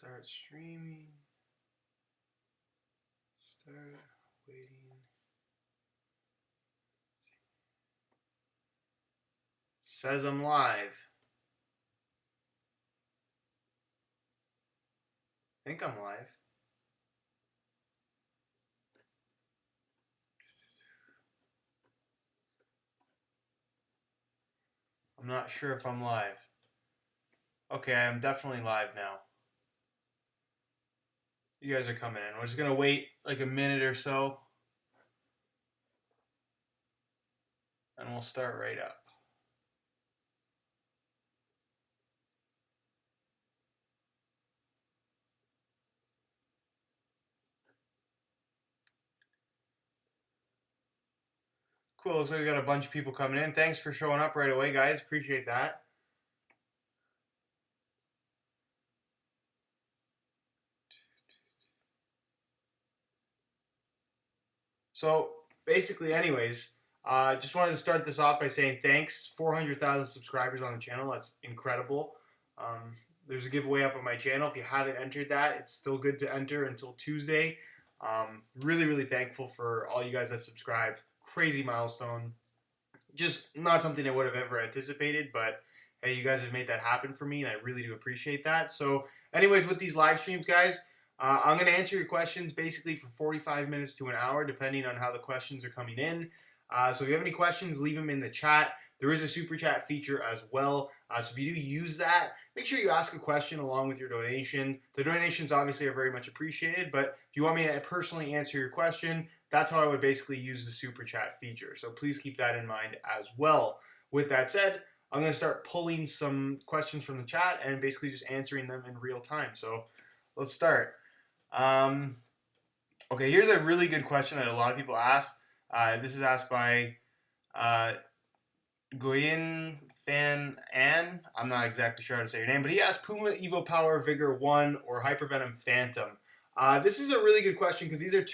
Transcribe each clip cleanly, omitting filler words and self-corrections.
Start streaming. Start waiting. Says I'm live. I think I'm live. I'm not sure if I'm live. Okay, I'm definitely live now. You guys are coming in. We're just going to wait like a minute or so. And we'll start right up. Cool, looks like we got a bunch of people coming in. Thanks for showing up right away, guys. Appreciate that. So, basically, anyways, just wanted to start this off by saying thanks. 400,000 subscribers on the channel. That's incredible. There's a giveaway up on my channel. If you haven't entered that, it's still good to enter until Tuesday. Really, really thankful for all you guys that subscribed. Crazy milestone. Just not something I would have ever anticipated, but hey, you guys have made that happen for me, and I really do appreciate that. So, anyways, with these live streams, guys, I'm going to answer your questions basically for 45 minutes to an hour, depending on how the questions are coming in. So if you have any questions, leave them in the chat. There is a super chat feature as well. So if you do use that, make sure you ask a question along with your donation. The donations obviously are very much appreciated, but if you want me to personally answer your question, that's how I would basically use the super chat feature. So please keep that in mind as well. With that said, I'm going to start pulling some questions from the chat and basically just answering them in real time. So let's start. Okay, here's a really good question that a lot of people asked. This is asked by Goyin Fan An. I'm not exactly sure how to say your name, but he asked Puma Evopower Vigor 1 or Hypervenom Phantom. This is a really good question because these are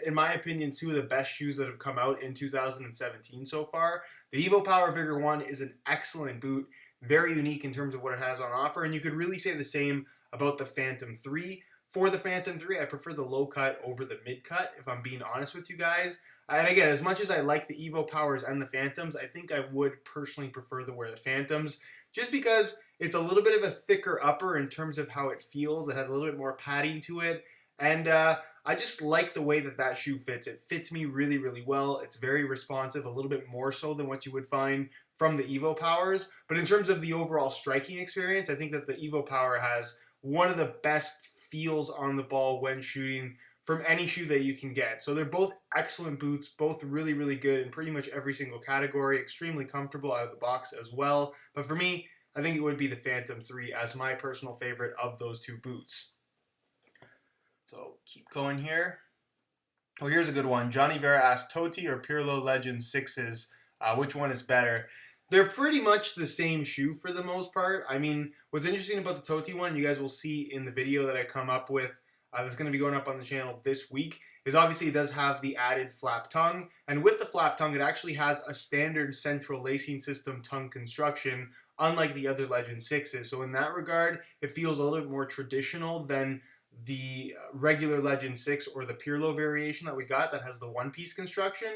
in my opinion, two of the best shoes that have come out in 2017 so far. The Evopower Vigor 1 is an excellent boot, very unique in terms of what it has on offer, and you could really say the same about the Phantom 3. For the Phantom 3, I prefer the low cut over the mid cut, if I'm being honest with you guys. And again, as much as I like the Evopowers and the Phantoms, I think I would personally prefer to wear the Phantoms, just because it's a little bit of a thicker upper in terms of how it feels. It has a little bit more padding to it, and I just like the way that that shoe fits. It fits me really, really well. It's very responsive, a little bit more so than what you would find from the Evopowers. But in terms of the overall striking experience, I think that the Evopower has one of the best feels on the ball when shooting from any shoe that you can get. So they're both excellent boots, both really, really good in pretty much every single category, extremely comfortable out of the box as well. But for me, I think it would be the Phantom 3 as my personal favorite of those two boots. So keep going here. Oh, here's a good one. Johnny Bear asked Totti or Pirlo Legend 6s, which one is better? They're pretty much the same shoe for the most part. I mean, what's interesting about the Totti one, you guys will see in the video that I come up with, that's going to be going up on the channel this week, is obviously it does have the added flap tongue. And with the flap tongue, it actually has a standard central lacing system tongue construction, unlike the other Legend 6s. So in that regard, it feels a little bit more traditional than the regular Legend 6 or the Pirlo variation that we got that has the one-piece construction.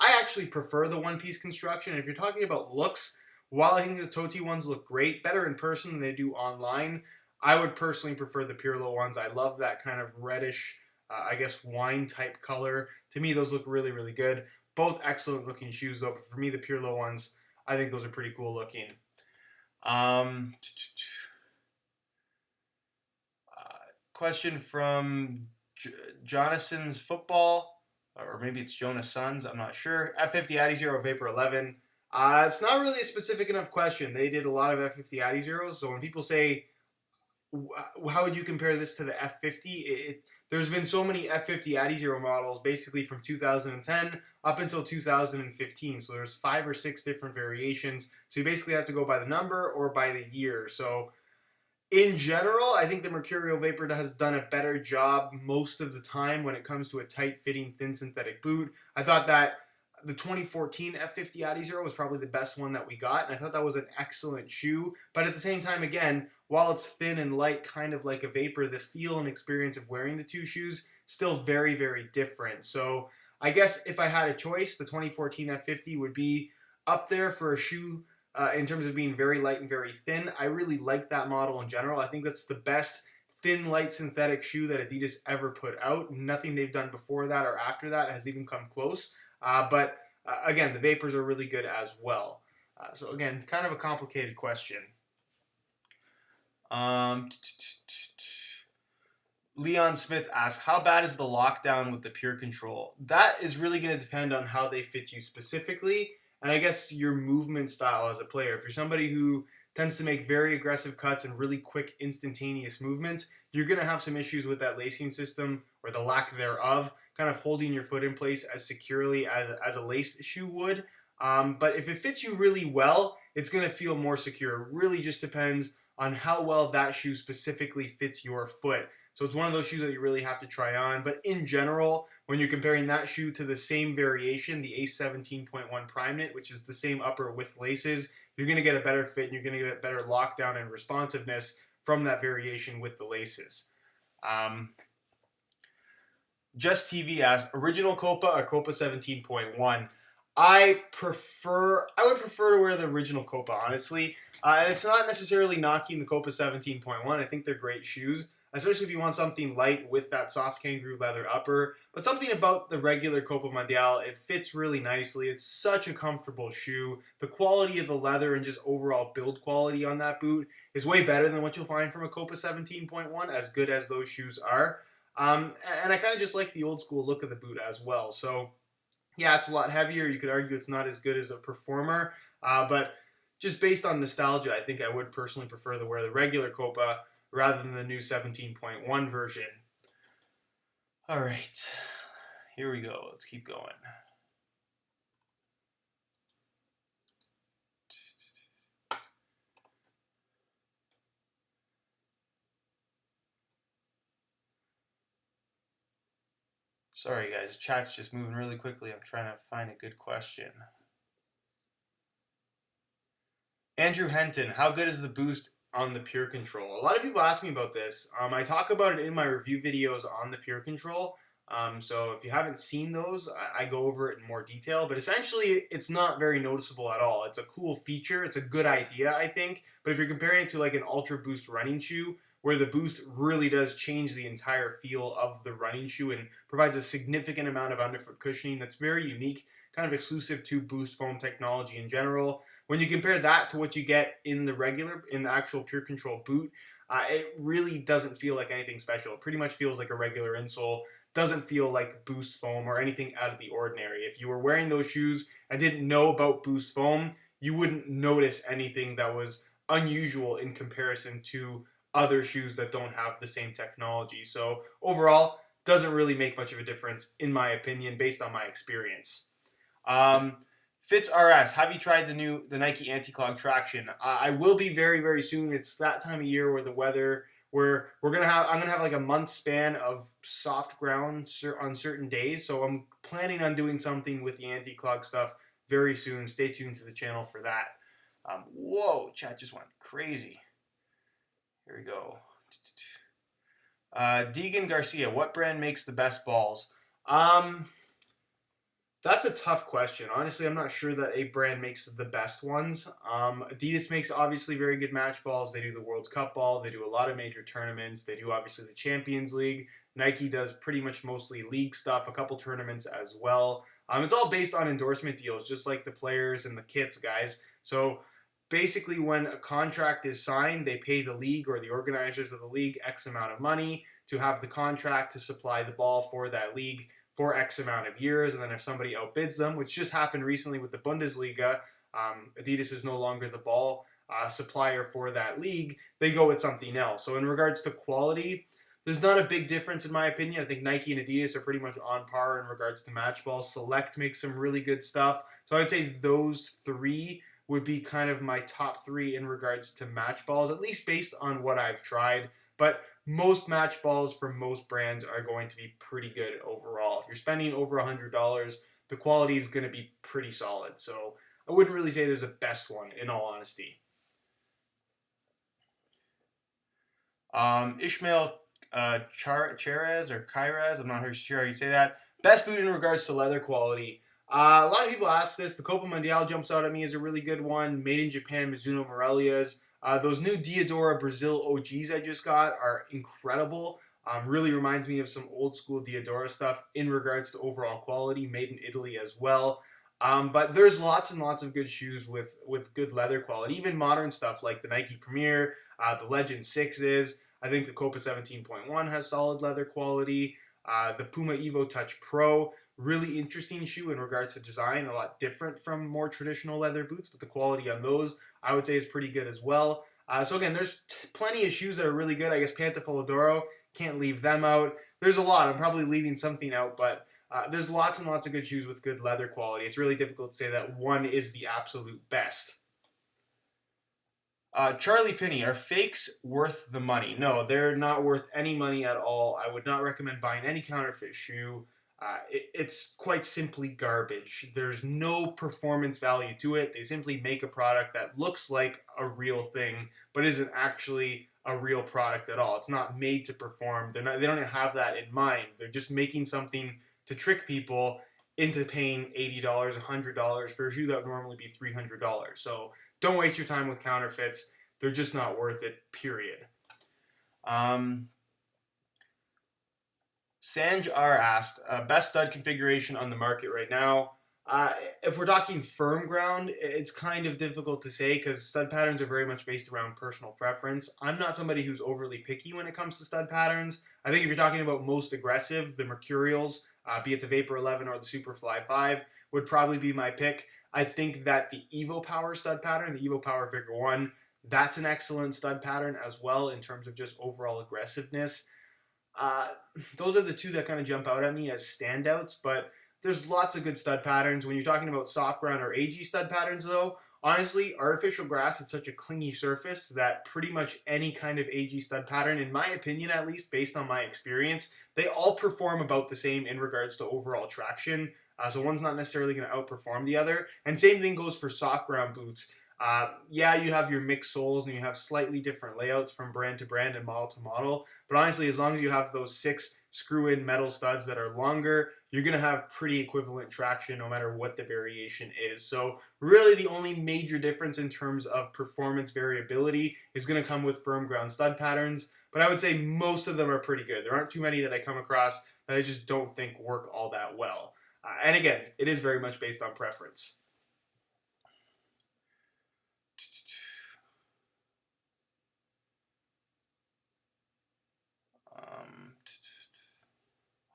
I actually prefer the one-piece construction. And if you're talking about looks, while I think the Totti ones look great, better in person than they do online, I would personally prefer the Pirlo ones. I love that kind of reddish, I guess, wine-type color. To me, those look really, really good. Both excellent-looking shoes, though. But for me, the Pirlo ones, I think those are pretty cool looking. Question from Jonason's Football. Or maybe it's Jonas Sons, I'm not sure. F50 Addy Zero Vapor 11. It's not really a specific enough question. They did a lot of F50 Addy Zeros, so when people say, how would you compare this to the F50? There's been so many F50 Addy Zero models basically from 2010 up until 2015, so there's 5 or 6 different variations. So you basically have to go by the number or by the year. So in general, I think the Mercurial Vapor has done a better job most of the time when it comes to a tight-fitting, thin synthetic boot. I thought that The 2014 F50 Adizero was probably the best one that we got, and I thought that was an excellent shoe. But at the same time, again, while it's thin and light, kind of like a Vapor, the feel and experience of wearing the two shoes still very, very different. So I guess if I had a choice, the 2014 F50 would be up there for a shoe in terms of being very light and very thin. I really like that model in general. I think that's the best thin, light synthetic shoe that Adidas ever put out. Nothing they've done before that or after that has even come close. But again, the Vapors are really good as well. So again, kind of a complicated question. Leon Smith asks, how bad is the lockdown with the Pure Control? That is really going to depend on how they fit you specifically, and I guess your movement style as a player. If you're somebody who tends to make very aggressive cuts and really quick, instantaneous movements, you're going to have some issues with that lacing system, or the lack thereof, kind of holding your foot in place as securely as a lace shoe would. But if it fits you really well, it's going to feel more secure. It really just depends on how well that shoe specifically fits your foot. So it's one of those shoes that you really have to try on. But in general, when you're comparing that shoe to the same variation, the Ace 17.1 Prime Knit, which is the same upper with laces, you're going to get a better fit and you're going to get better lockdown and responsiveness from that variation with the laces. Just TV asks, original Copa or Copa 17.1? I would prefer to wear the original Copa, honestly. And it's not necessarily knocking the Copa 17.1. I think they're great shoes, especially if you want something light with that soft kangaroo leather upper. But something about the regular Copa Mundial, it fits really nicely. It's such a comfortable shoe. The quality of the leather and just overall build quality on that boot is way better than what you'll find from a Copa 17.1, as good as those shoes are. And I kind of just like the old school look of the boot as well. So yeah, it's a lot heavier. You could argue it's not as good as a Performer, but just based on nostalgia, I think I would personally prefer to wear the regular Copa rather than the new 17.1 version. All right, here we go. Let's keep going. Sorry guys, chat's just moving really quickly. I'm trying to find a good question. Andrew Henton, how good is the boost on the Pure Control? A lot of people ask me about this. I talk about it in my review videos on the Pure Control. So if you haven't seen those, I go over it in more detail. But essentially, it's not very noticeable at all. It's a cool feature. It's a good idea, I think. But if you're comparing it to like an Ultra Boost running shoe, where the boost really does change the entire feel of the running shoe and provides a significant amount of underfoot cushioning that's very unique, kind of exclusive to Boost foam technology in general. When you compare that to what you get in the actual Pure Control boot, it really doesn't feel like anything special. It pretty much feels like a regular insole. Doesn't feel like Boost foam or anything out of the ordinary. If you were wearing those shoes and didn't know about Boost foam, you wouldn't notice anything that was unusual in comparison to other shoes that don't have the same technology. So overall, doesn't really make much of a difference in my opinion, based on my experience. Fitz RS, have you tried the Nike Anti-Clog Traction? I will be very, very soon. It's that time of year where the weather, where I'm gonna have like a month span of soft ground on certain days. So I'm planning on doing something with the anti-clog stuff very soon. Stay tuned to the channel for that. Whoa, chat just went crazy. Here we go. Deegan Garcia, what brand makes the best balls? That's a tough question. Honestly, I'm not sure that a brand makes the best ones. Adidas makes obviously very good match balls. They do the World Cup ball. They do a lot of major tournaments. They do obviously the Champions League. Nike does pretty much mostly league stuff, a couple tournaments as well. It's all based on endorsement deals, just like the players and the kits, guys. So basically when a contract is signed, they pay the league or the organizers of the league X amount of money to have the contract to supply the ball for that league for X amount of years, and then if somebody outbids them, which just happened recently with the Bundesliga, Adidas is no longer the ball supplier for that league, they go with something else. So in regards to quality, there's not a big difference in my opinion. I think Nike and Adidas are pretty much on par in regards to match balls. Select makes some really good stuff. So I'd say those three would be kind of my top three in regards to match balls, at least based on what I've tried. But most match balls from most brands are going to be pretty good overall. If you're spending over $100, the quality is going to be pretty solid. So I wouldn't really say there's a best one, in all honesty. Ishmael Cherez or Kyrez, I'm not sure how you say that. Best boot in regards to leather quality. A lot of people ask this. The Copa Mundial jumps out at me as a really good one. Made in Japan, Mizuno Morelias. Those new Diadora Brazil OGs I just got are incredible. Really reminds me of some old school Diadora stuff in regards to overall quality. Made in Italy as well. But there's lots and lots of good shoes with good leather quality. Even modern stuff like the Nike Premier, the Legend 6s. I think the Copa 17.1 has solid leather quality. The Puma Evo Touch Pro, really interesting shoe in regards to design, a lot different from more traditional leather boots, but the quality on those I would say is pretty good as well. So again, there's plenty of shoes that are really good. I guess Pantofoladouro, can't leave them out. There's a lot. I'm probably leaving something out, but there's lots and lots of good shoes with good leather quality. It's really difficult to say that one is the absolute best. Charlie Pinney, are fakes worth the money? No, they're not worth any money at all. I would not recommend buying any counterfeit shoe. It's quite simply garbage. There's no performance value to it. They simply make a product that looks like a real thing, but isn't actually a real product at all. It's not made to perform. They don't have that in mind. They're just making something to trick people into paying $80, $100 for a shoe that would normally be $300. So don't waste your time with counterfeits. They're just not worth it, period. Sanj R asked, best stud configuration on the market right now. If we're talking firm ground, it's kind of difficult to say because stud patterns are very much based around personal preference. I'm not somebody who's overly picky when it comes to stud patterns. I think if you're talking about most aggressive, the Mercurials, be it the Vapor 11 or the Superfly 5, would probably be my pick. I think that the Evopower stud pattern, the Evopower Vigor 1, that's an excellent stud pattern as well in terms of just overall aggressiveness. Those are the two that kind of jump out at me as standouts, but there's lots of good stud patterns. When you're talking about soft ground or AG stud patterns, though, honestly, artificial grass is such a clingy surface that pretty much any kind of AG stud pattern, in my opinion at least, based on my experience, they all perform about the same in regards to overall traction. So one's not necessarily going to outperform the other. And same thing goes for soft ground boots. Yeah, you have your mixed soles and you have slightly different layouts from brand to brand and model to model. But honestly, as long as you have those 6 screw-in metal studs that are longer, you're going to have pretty equivalent traction no matter what the variation is. So really the only major difference in terms of performance variability is going to come with firm ground stud patterns. But I would say most of them are pretty good. There aren't too many that I come across that I just don't think work all that well. And again, it is very much based on preference.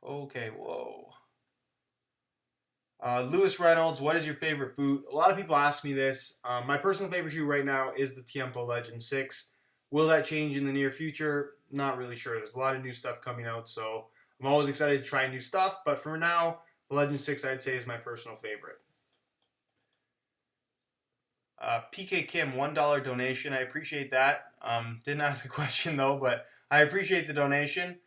Okay, whoa. Lewis Reynolds, what is your favorite boot? A lot of people ask me this. My personal favorite shoe right now is the Tiempo Legend 6. Will that change in the near future? Not really sure. There's a lot of new stuff coming out, so I'm always excited to try new stuff. But for now, the Legend 6 I'd say is my personal favorite. PK Kim, $1 donation. I appreciate that. Didn't ask a question though, but I appreciate the donation.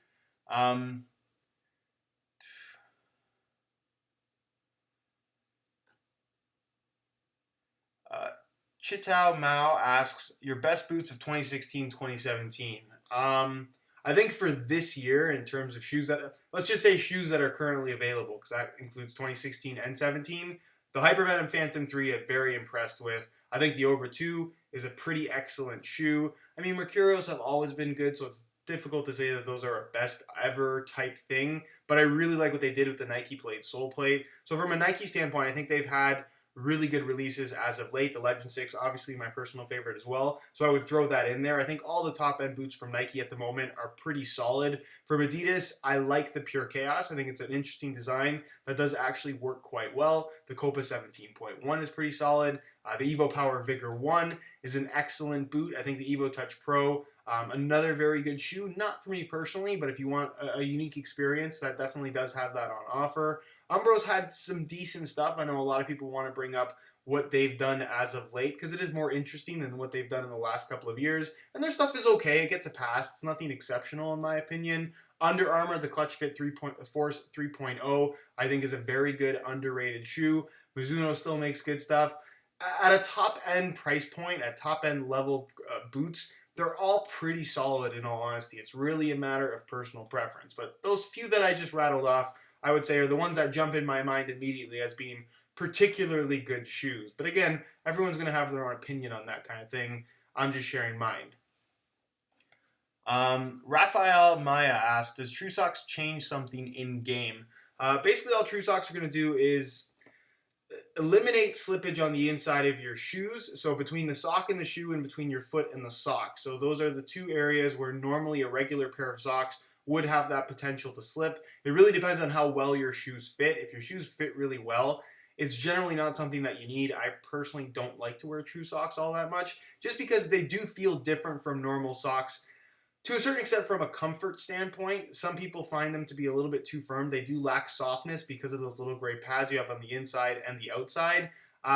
Chitao Mao asks, your best boots of 2016, 2017. I think for this year, in terms of shoes that, let's just say shoes that are currently available, because that includes 2016 and 17, the Hypervenom Phantom 3 I'm very impressed with. I think the Obra 2 is a pretty excellent shoe. I mean, Mercurials have always been good, so it's difficult to say that those are a best ever type thing, but I really like what they did with the Nike Plate sole plate. So from a Nike standpoint, I think they've had really good releases as of late. The Legend 6, obviously my personal favorite as well, so I would throw that in there. I think all the top-end boots from Nike at the moment are pretty solid. From Adidas, I like the Pure Chaos. I think it's an interesting design that does actually work quite well. The Copa 17.1 is pretty solid. The Evopower Vigor 1 is an excellent boot. I think the Evo Touch Pro, another very good shoe. Not for me personally, but if you want a unique experience, that definitely does have that on offer. Umbro's had some decent stuff. I know a lot of people want to bring up what they've done as of late, because it is more interesting than what they've done in the last couple of years. And their stuff is okay. It gets a pass. It's nothing exceptional in my opinion. Under Armour, the Clutch Fit Force 3.0, I think is a very good underrated shoe. Mizuno still makes good stuff. At a top end price point, at top end level boots, they're all pretty solid in all honesty. It's really a matter of personal preference. But those few that I just rattled off, I would say are the ones that jump in my mind immediately as being particularly good shoes. But again, everyone's going to have their own opinion on that kind of thing. I'm just sharing mine. Rafael Maya asked, does True Socks change something in game? Basically, all True Socks are going to do is eliminate slippage on the inside of your shoes. So between the sock and the shoe and between your foot and the sock. So those are the two areas where normally a regular pair of socks would have that potential to slip. It really depends on how well your shoes fit. If your shoes fit really well, it's generally not something that you need. I personally don't like to wear True Socks all that much, just because they do feel different from normal socks. To a certain extent, from a comfort standpoint, some people find them to be a little bit too firm. They do lack softness because of those little gray pads you have on the inside and the outside.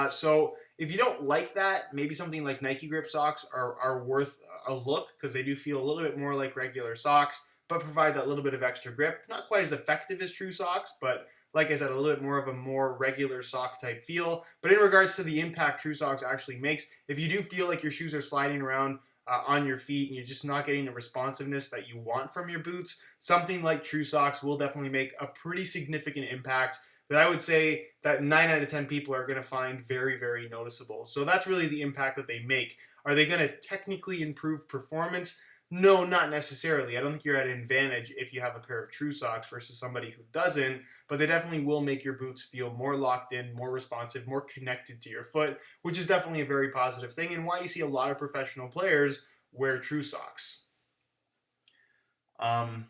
So if you don't like that, maybe something like Nike Grip socks are worth a look, because they do feel a little bit more like regular socks, but provide that little bit of extra grip. Not quite as effective as True Socks, but like I said, a little bit more of a more regular sock type feel. But in regards to the impact True Socks actually makes, if you do feel like your shoes are sliding around on your feet and you're just not getting the responsiveness that you want from your boots, something like True Socks will definitely make a pretty significant impact that I would say that 9 out of 10 people are going to find very, very noticeable. So that's really the impact that they make. Are they going to technically improve performance? No, not necessarily. I don't think you're at an advantage if you have a pair of True Socks versus somebody who doesn't, but they definitely will make your boots feel more locked in, more responsive, more connected to your foot, which is definitely a very positive thing, and why you see a lot of professional players wear True Socks. Anthony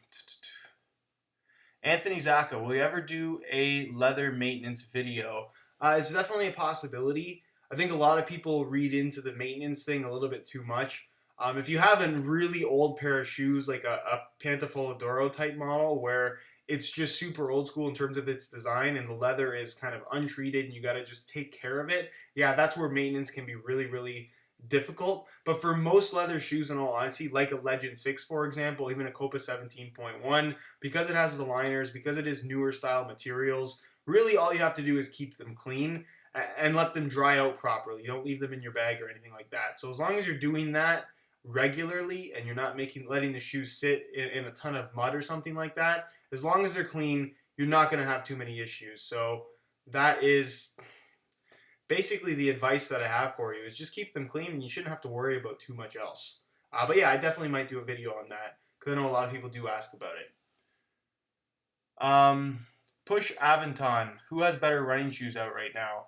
Zacca, will you ever do a leather maintenance video? It's definitely a possibility. I think a lot of people read into the maintenance thing a little bit too much. If you have a really old pair of shoes, like a Pantafoladoro type model, where it's just super old school in terms of its design and the leather is kind of untreated and you got to just take care of it, yeah, that's where maintenance can be really, really difficult. But for most leather shoes, in all honesty, like a Legend 6, for example, even a Copa 17.1, because it has the liners, because it is newer style materials, really all you have to do is keep them clean and let them dry out properly. You don't leave them in your bag or anything like that. So as long as you're doing that regularly and you're not letting the shoes sit in a ton of mud or something like that, as long as they're clean, you're not going to have too many issues. So that is basically the advice that I have for you, is just keep them clean and you shouldn't have to worry about too much else. But yeah, I definitely might do a video on that, because I know a lot of people do ask about it. Push Aventon, who has better running shoes out right now?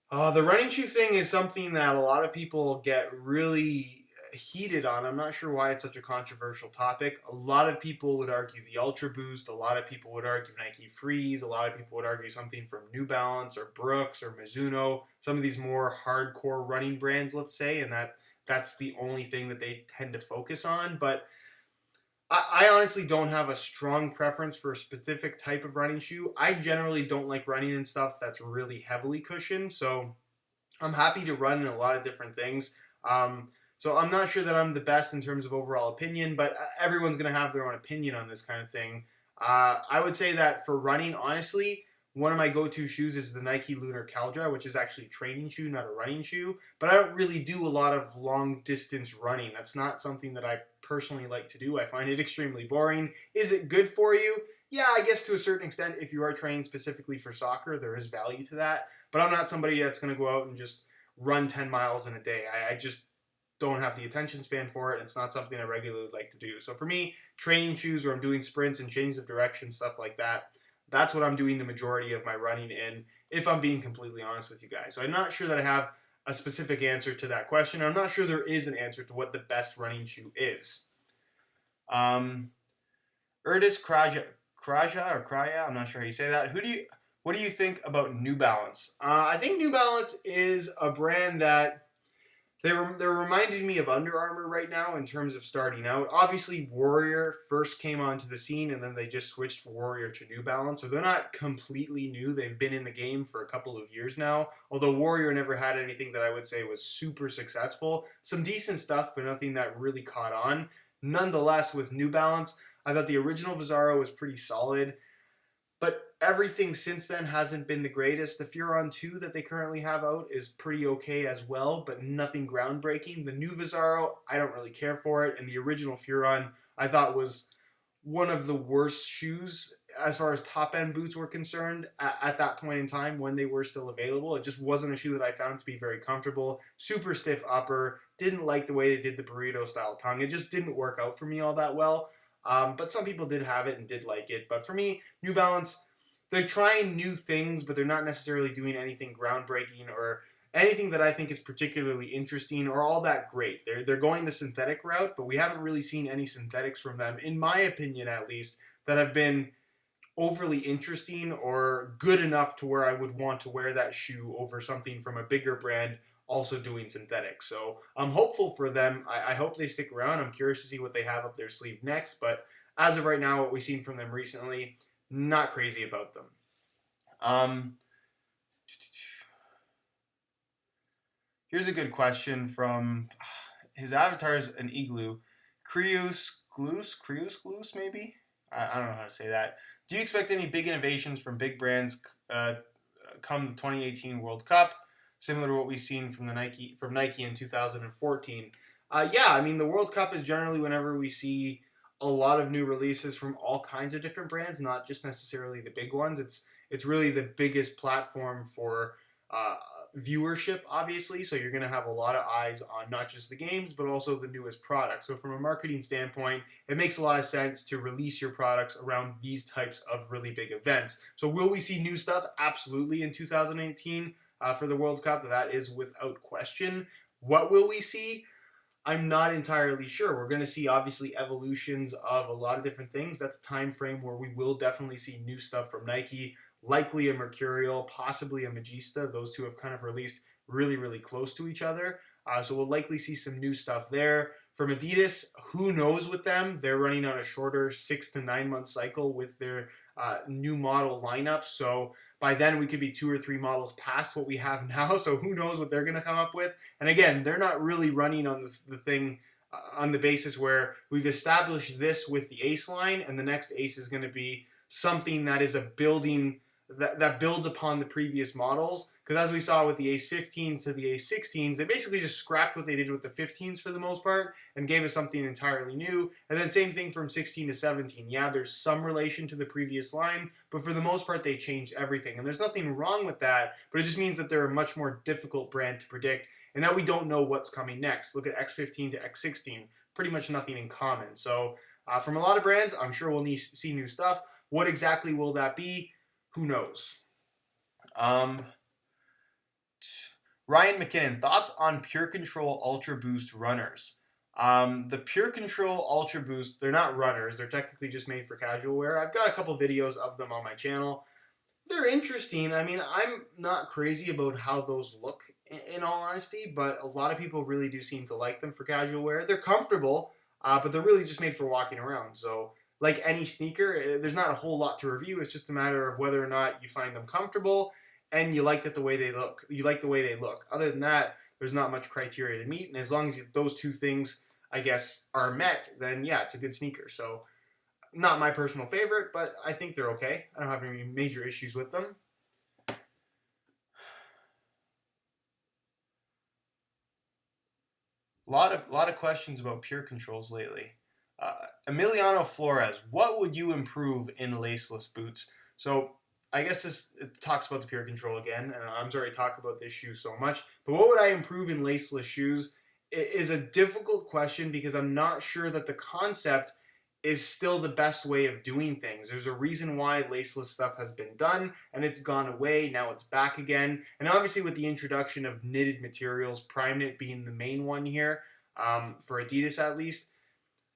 The running shoe thing is something that a lot of people get really heated on. I'm not sure why it's such a controversial topic. A lot of people would argue the Ultra Boost. A lot of people would argue Nike Freeze. A lot of people would argue something from New Balance or Brooks or Mizuno. Some of these more hardcore running brands, let's say, and that's the only thing that they tend to focus on. But I honestly don't have a strong preference for a specific type of running shoe. I generally don't like running in stuff that's really heavily cushioned, so I'm happy to run in a lot of different things. So I'm not sure that I'm the best in terms of overall opinion, but everyone's going to have their own opinion on this kind of thing. I would say that for running, honestly, one of my go-to shoes is the Nike Lunar Caldra, which is actually a training shoe, not a running shoe. But I don't really do a lot of long-distance running. That's not something that I personally like to do. I find it extremely boring. Is it good for you? Yeah, I guess to a certain extent, if you are training specifically for soccer, there is value to that. But I'm not somebody that's going to go out and just run 10 miles in a day. I just don't have the attention span for it. It's not something I regularly like to do. So for me, training shoes where I'm doing sprints and changes of direction, stuff like that, that's what I'm doing the majority of my running in, if I'm being completely honest with you guys. So I'm not sure that I have a specific answer to that question. I'm not sure there is an answer to what the best running shoe is. Erdis Kraja, I'm not sure how you say that. What do you think about New Balance? I think New Balance is a brand that They're reminding me of Under Armour right now in terms of starting out. Obviously, Warrior first came onto the scene, and then they just switched from Warrior to New Balance. So they're not completely new. They've been in the game for a couple of years now. Although Warrior never had anything that I would say was super successful. Some decent stuff, but nothing that really caught on. Nonetheless, with New Balance, I thought the original Vizaro was pretty solid. But everything since then hasn't been the greatest. The Furon 2 that they currently have out is pretty okay as well, but nothing groundbreaking. The new Vizaro, I don't really care for it. And the original Furon, I thought was one of the worst shoes as far as top-end boots were concerned at that point in time when they were still available. It just wasn't a shoe that I found to be very comfortable. Super stiff upper. Didn't like the way they did the burrito-style tongue. It just didn't work out for me all that well. But some people did have it and did like it. But for me, New Balance, they're trying new things, but they're not necessarily doing anything groundbreaking or anything that I think is particularly interesting or all that great. They're going the synthetic route, but we haven't really seen any synthetics from them, in my opinion at least, that have been overly interesting or good enough to where I would want to wear that shoe over something from a bigger brand also doing synthetics. So I'm hopeful for them. I hope they stick around. I'm curious to see what they have up their sleeve next. But as of right now, what we've seen from them recently, not crazy about them. Here's a good question from his avatar is an igloo. Creus Gloose, maybe? I don't know how to say that. Do you expect any big innovations from big brands come the 2018 World Cup, similar to what we've seen from Nike in 2014? Yeah, I mean, the World Cup is generally whenever we see a lot of new releases from all kinds of different brands, not just necessarily the big ones. It's really the biggest platform for viewership, obviously. So you're going to have a lot of eyes on not just the games, but also the newest products. So from a marketing standpoint, it makes a lot of sense to release your products around these types of really big events. So will we see new stuff? Absolutely in 2018 for the World Cup. That is without question. What will we see? I'm not entirely sure. We're going to see obviously evolutions of a lot of different things. That's a time frame where we will definitely see new stuff from Nike, likely a Mercurial, possibly a Magista. Those two have kind of released really, really close to each other. So we'll likely see some new stuff there. From Adidas, who knows with them? They're running on a shorter 6 to 9 month cycle with their new model lineup. So by then we could be 2 or 3 models past what we have now. So who knows what they're going to come up with. And again, they're not really running on the thing on the basis where we've established this with the Ace line, and the next Ace is going to be something that is a building that builds upon the previous models. Because as we saw with the Ace 15s to the Ace 16s, they basically just scrapped what they did with the 15s for the most part and gave us something entirely new. And then same thing from 16 to 17. Yeah, there's some relation to the previous line, but for the most part, they changed everything. And there's nothing wrong with that, but it just means that they're a much more difficult brand to predict and that we don't know what's coming next. Look at X15 to X16, pretty much nothing in common. So from a lot of brands, I'm sure we'll see new stuff. What exactly will that be? Who knows? Ryan McKinnon, thoughts on Pure Control Ultra Boost runners? The Pure Control Ultra Boost, they're not runners. They're technically just made for casual wear. I've got a couple videos of them on my channel. They're interesting. I mean, I'm not crazy about how those look, in all honesty, but a lot of people really do seem to like them for casual wear. They're comfortable, but they're really just made for walking around. So like any sneaker, there's not a whole lot to review. It's just a matter of whether or not you find them comfortable and you like the way they look. You like the way they look. Other than that, there's not much criteria to meet. And as long as those two things, I guess, are met, then yeah, it's a good sneaker. So not my personal favorite, but I think they're okay. I don't have any major issues with them. A lot of questions about Pure Controls lately. Emiliano Flores, what would you improve in laceless boots? So I guess it talks about the Pure Control again, and I'm sorry to talk about this shoe so much, but what would I improve in laceless shoes? It is a difficult question because I'm not sure that the concept is still the best way of doing things. There's a reason why laceless stuff has been done, and it's gone away, now it's back again, and obviously with the introduction of knitted materials, Prime Knit being the main one here, for Adidas at least,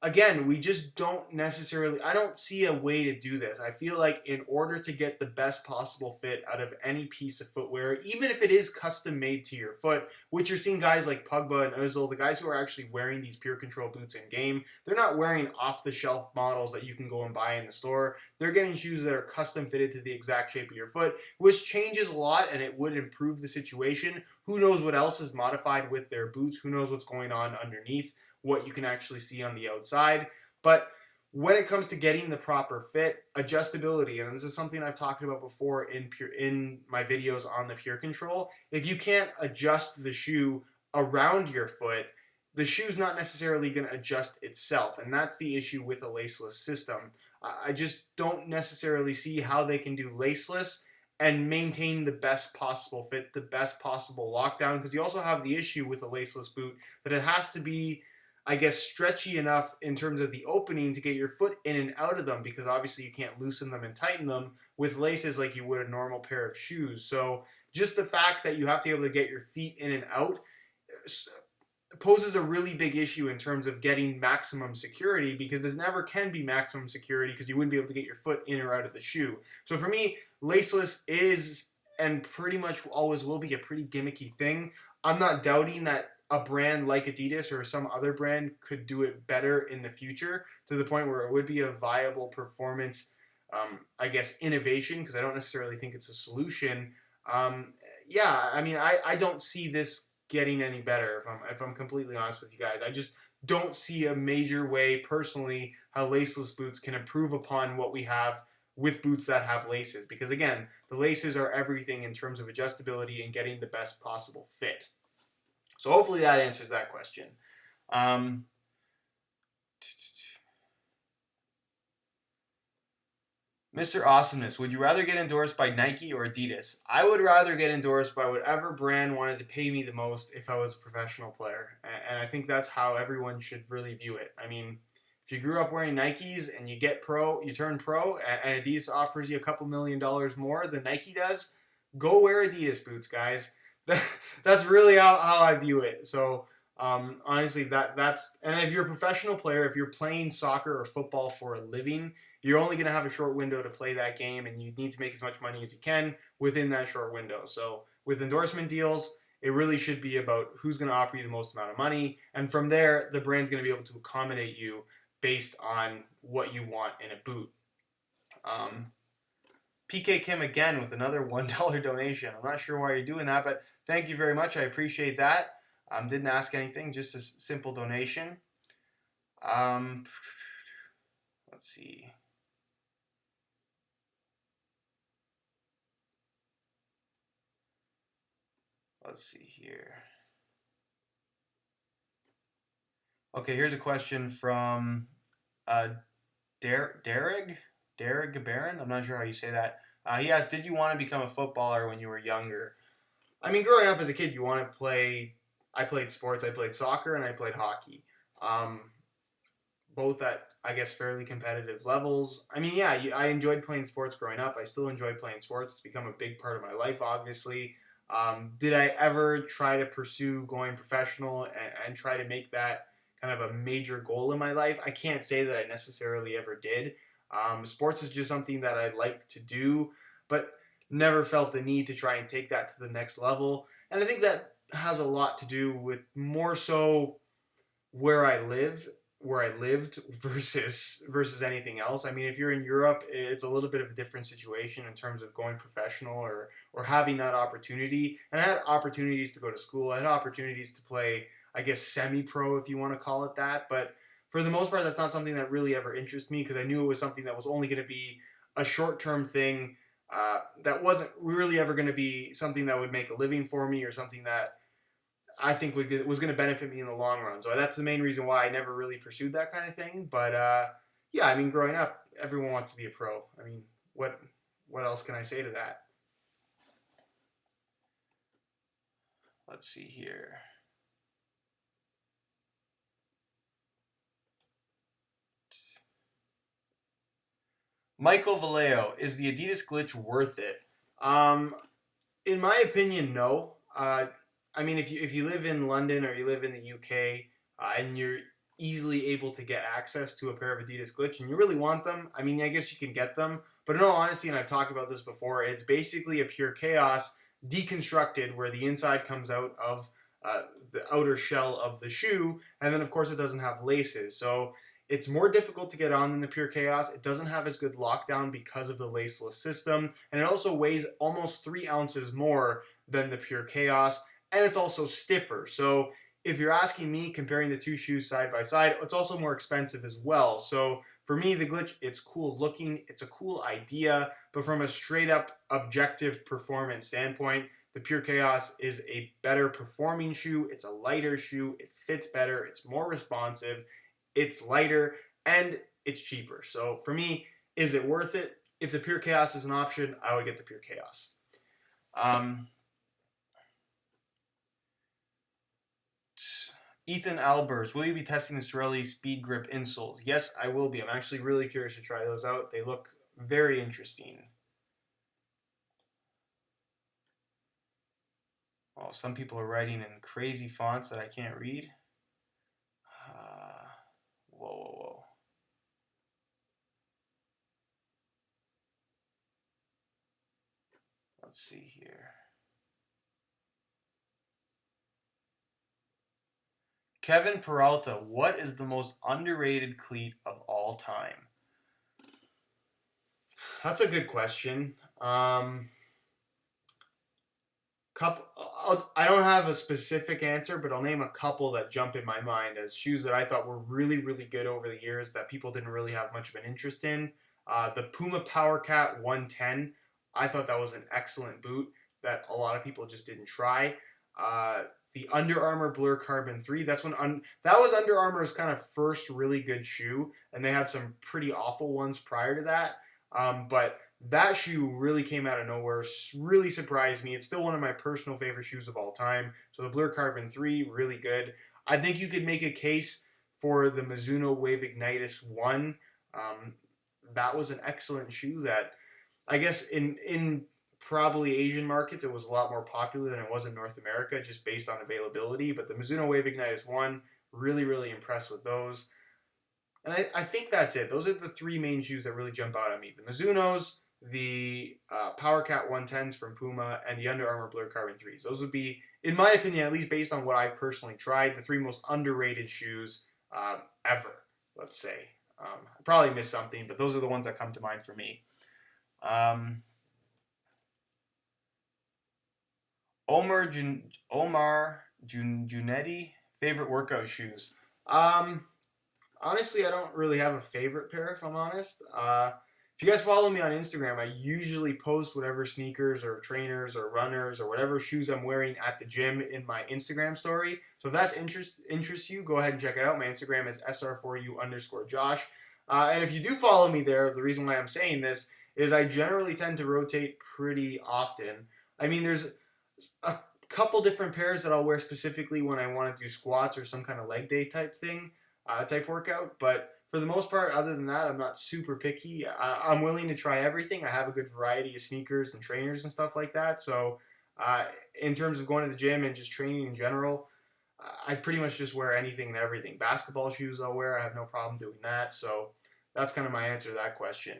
again, we just don't necessarily, I don't see a way to do this. I feel like in order to get the best possible fit out of any piece of footwear, even if it is custom made to your foot, which you're seeing guys like Pogba and Ozil, the guys who are actually wearing these Pure Control boots in game, they're not wearing off the shelf models that you can go and buy in the store. They're getting shoes that are custom fitted to the exact shape of your foot, which changes a lot and it would improve the situation. Who knows what else is modified with their boots? Who knows what's going on underneath, what you can actually see on the outside. But when it comes to getting the proper fit, adjustability, and this is something I've talked about before in my videos on the Pure Control, if you can't adjust the shoe around your foot, the shoe's not necessarily going to adjust itself, and that's the issue with a laceless system. I just don't necessarily see how they can do laceless and maintain the best possible fit, the best possible lockdown, because you also have the issue with a laceless boot that it has to be, I guess, stretchy enough in terms of the opening to get your foot in and out of them, because obviously you can't loosen them and tighten them with laces like you would a normal pair of shoes. So just the fact that you have to be able to get your feet in and out poses a really big issue in terms of getting maximum security, because there never can be maximum security because you wouldn't be able to get your foot in or out of the shoe. So for me, laceless is and pretty much always will be a pretty gimmicky thing. I'm not doubting that a brand like Adidas or some other brand could do it better in the future to the point where it would be a viable performance, I guess, innovation, because I don't necessarily think it's a solution. Yeah, I mean, I don't see this getting any better, if I'm completely honest with you guys. I just don't see a major way, personally, how laceless boots can improve upon what we have with boots that have laces. Because again, the laces are everything in terms of adjustability and getting the best possible fit. So hopefully that answers that question. Mr. Awesomeness, would you rather get endorsed by Nike or Adidas? I would rather get endorsed by whatever brand wanted to pay me the most if I was a professional player. And I think that's how everyone should really view it. I mean, if you grew up wearing Nikes and you get pro, you turn pro, and Adidas offers you a couple $1 million more than Nike does, go wear Adidas boots, guys. That's really how I view it. So honestly, that's, and if you're a professional player, if you're playing soccer or football for a living, you're only going to have a short window to play that game, and you need to make as much money as you can within that short window. So with endorsement deals, it really should be about who's going to offer you the most amount of money, and from there, the brand's going to be able to accommodate you based on what you want in a boot. PK Kim again with another $1 donation. I'm not sure why you're doing that, but thank you very much. I appreciate that. Didn't ask anything, just a simple donation. Let's see. Let's see here. Okay, here's a question from Derek Gabarin. I'm not sure how you say that. He asked, did you want to become a footballer when you were younger? I mean, growing up as a kid, you want to play. I played sports. I played soccer and I played hockey. Both at, I guess, fairly competitive levels. I mean, yeah, I enjoyed playing sports growing up. I still enjoy playing sports. It's become a big part of my life, obviously. Did I ever try to pursue going professional and try to make that kind of a major goal in my life? I can't say that I necessarily ever did. Sports is just something that I like to do, but never felt the need to try and take that to the next level. And I think that has a lot to do with more so where I lived versus anything else. I mean, if you're in Europe, it's a little bit of a different situation in terms of going professional or having that opportunity. And I had opportunities to go to school. I had opportunities to play, I guess, semi-pro, if you want to call it that. But for the most part, that's not something that really ever interested me, because I knew it was something that was only going to be a short-term thing that wasn't really ever going to be something that would make a living for me or something that I think was going to benefit me in the long run. So that's the main reason why I never really pursued that kind of thing. But yeah, I mean, growing up, everyone wants to be a pro. I mean, what else can I say to that? Let's see here. Michael Vallejo, is the Adidas glitch worth it? In my opinion, no. I mean, if you live in London or you live in the UK and easily able to get access to a pair of Adidas Glitch and you really want them, I mean, I guess you can get them. But in all honesty, and I've talked about this before, it's basically a pure chaos deconstructed where the inside comes out of the outer shell of the shoe, and then of course it doesn't have laces. So it's more difficult to get on than the Pure Chaos. It doesn't have as good lockdown because of the laceless system, and it also weighs almost 3 ounces more than the Pure Chaos, and it's also stiffer. So if you're asking me, comparing the two shoes side by side, it's also more expensive as well. So for me, the Glitch, it's cool looking, it's a cool idea, but from a straight up objective performance standpoint, the Pure Chaos is a better performing shoe. It's a lighter shoe. It fits better. It's more responsive. It's lighter and it's cheaper. So for me, is it worth it? If the Pure Chaos is an option, I would get the Pure Chaos. Ethan Albers, will you be testing the Sorelli Speed Grip insoles? Yes, I will be. I'm actually really curious to try those out. They look very interesting. Oh, some people are writing in crazy fonts that I can't read. Whoa. Let's see here. Kevin Peralta, what is the most underrated cleat of all time? That's a good question. I don't have a specific answer, but I'll name a couple that jump in my mind as shoes that I thought were really, really good over the years that people didn't really have much of an interest in. The Puma Power Cat 110, I thought that was an excellent boot that a lot of people just didn't try. The Under Armour Blur Carbon 3, that was Under Armour's kind of first really good shoe, and they had some pretty awful ones prior to that. But that shoe really came out of nowhere, really surprised me. It's still one of my personal favorite shoes of all time. So the Blur Carbon 3, really good. I think you could make a case for the Mizuno Wave Ignitus 1. That was an excellent shoe that, I guess, in probably Asian markets, it was a lot more popular than it was in North America, just based on availability. But the Mizuno Wave Ignitus 1, really, really impressed with those. And I think that's it. Those are the three main shoes that really jump out at me. The Mizunos, the Power Cat 110s from Puma, and the Under Armour Blur Carbon 3s. Those would be, in my opinion, at least based on what I've personally tried, the three most underrated shoes ever, let's say. I probably missed something, but those are the ones that come to mind for me. Omar Junetti, favorite workout shoes. Honestly, I don't really have a favorite pair, if I'm honest. If you guys follow me on Instagram, I usually post whatever sneakers or trainers or runners or whatever shoes I'm wearing at the gym in my Instagram story. So if that interests you, go ahead and check it out. My Instagram is SR4U_Josh. And if you do follow me there, the reason why I'm saying this is I generally tend to rotate pretty often. I mean, there's a couple different pairs that I'll wear specifically when I want to do squats or some kind of leg day type thing, type workout. But for the most part, other than that, I'm not super picky. I'm willing to try everything. I have a good variety of sneakers and trainers and stuff like that. So in terms of going to the gym and just training in general, I pretty much just wear anything and everything. Basketball shoes I'll wear. I have no problem doing that. So that's kind of my answer to that question.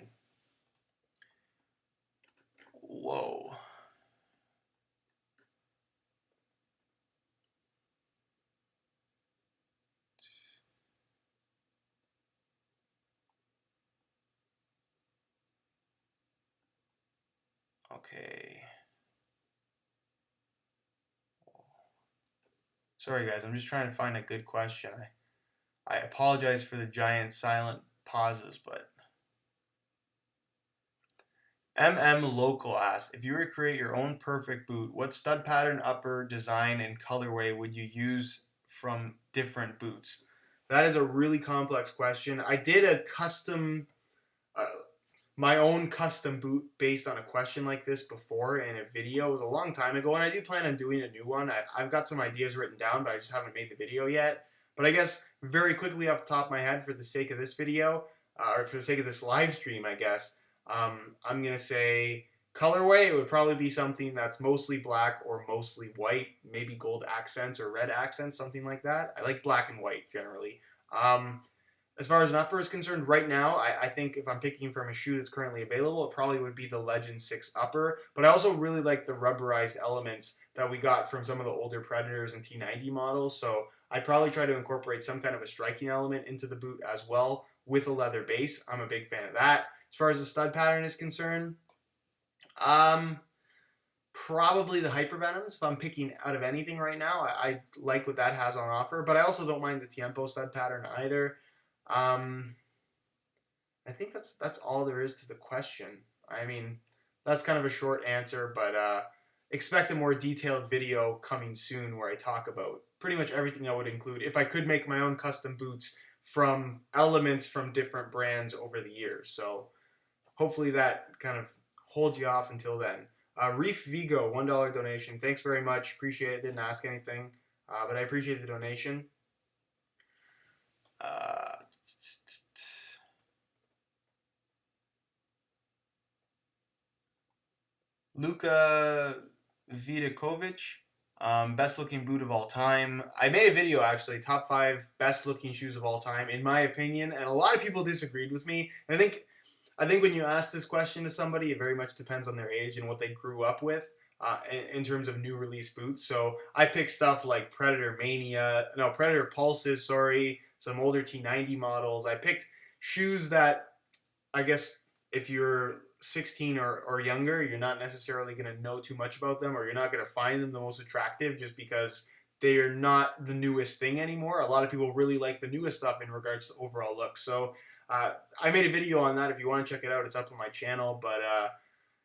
Whoa. Okay. Sorry guys, I'm just trying to find a good question. I apologize for the giant silent pauses, but Local asks, if you were to create your own perfect boot, what stud pattern, upper, design, and colorway would you use from different boots? That is a really complex question. I did a custom, my own custom boot based on a question like this before in a video. It was a long time ago, and I do plan on doing a new one. I've got some ideas written down, but I just haven't made the video yet. But I guess very quickly off the top of my head for the sake of this video, or for the sake of this live stream, I guess, I'm going to say colorway. It would probably be something that's mostly black or mostly white, maybe gold accents or red accents, something like that. I like black and white generally. As far as an upper is concerned, right now, I think if I'm picking from a shoe that's currently available, it probably would be the Legend 6 upper. But I also really like the rubberized elements that we got from some of the older Predators and T90 models. So I'd probably try to incorporate some kind of a striking element into the boot as well with a leather base. I'm a big fan of that. As far as the stud pattern is concerned, um, probably the Hypervenoms. If I'm picking out of anything right now, I like what that has on offer. But I also don't mind the Tiempo stud pattern either. Um, I think that's all there is to the question. I mean, that's kind of a short answer, but expect a more detailed video coming soon where I talk about pretty much everything I would include if I could make my own custom boots from elements from different brands over the years. So hopefully that kind of holds you off until then. Reef Vigo, $1 donation. Thanks very much. Appreciate it. Didn't ask anything, but I appreciate the donation. Luka Vidakovic, best looking boot of all time. I made a video actually, top 5 best looking shoes of all time, in my opinion, and a lot of people disagreed with me. And I think when you ask this question to somebody, it very much depends on their age and what they grew up with in terms of new release boots. So I picked stuff like Predator Pulses, some older T90 models. I picked shoes that I guess if you're 16 or younger, you're not necessarily going to know too much about them, or you're not going to find them the most attractive just because they are not the newest thing anymore. A lot of people really like the newest stuff in regards to overall look. So I made a video on that. If you want to check it out, it's up on my channel. But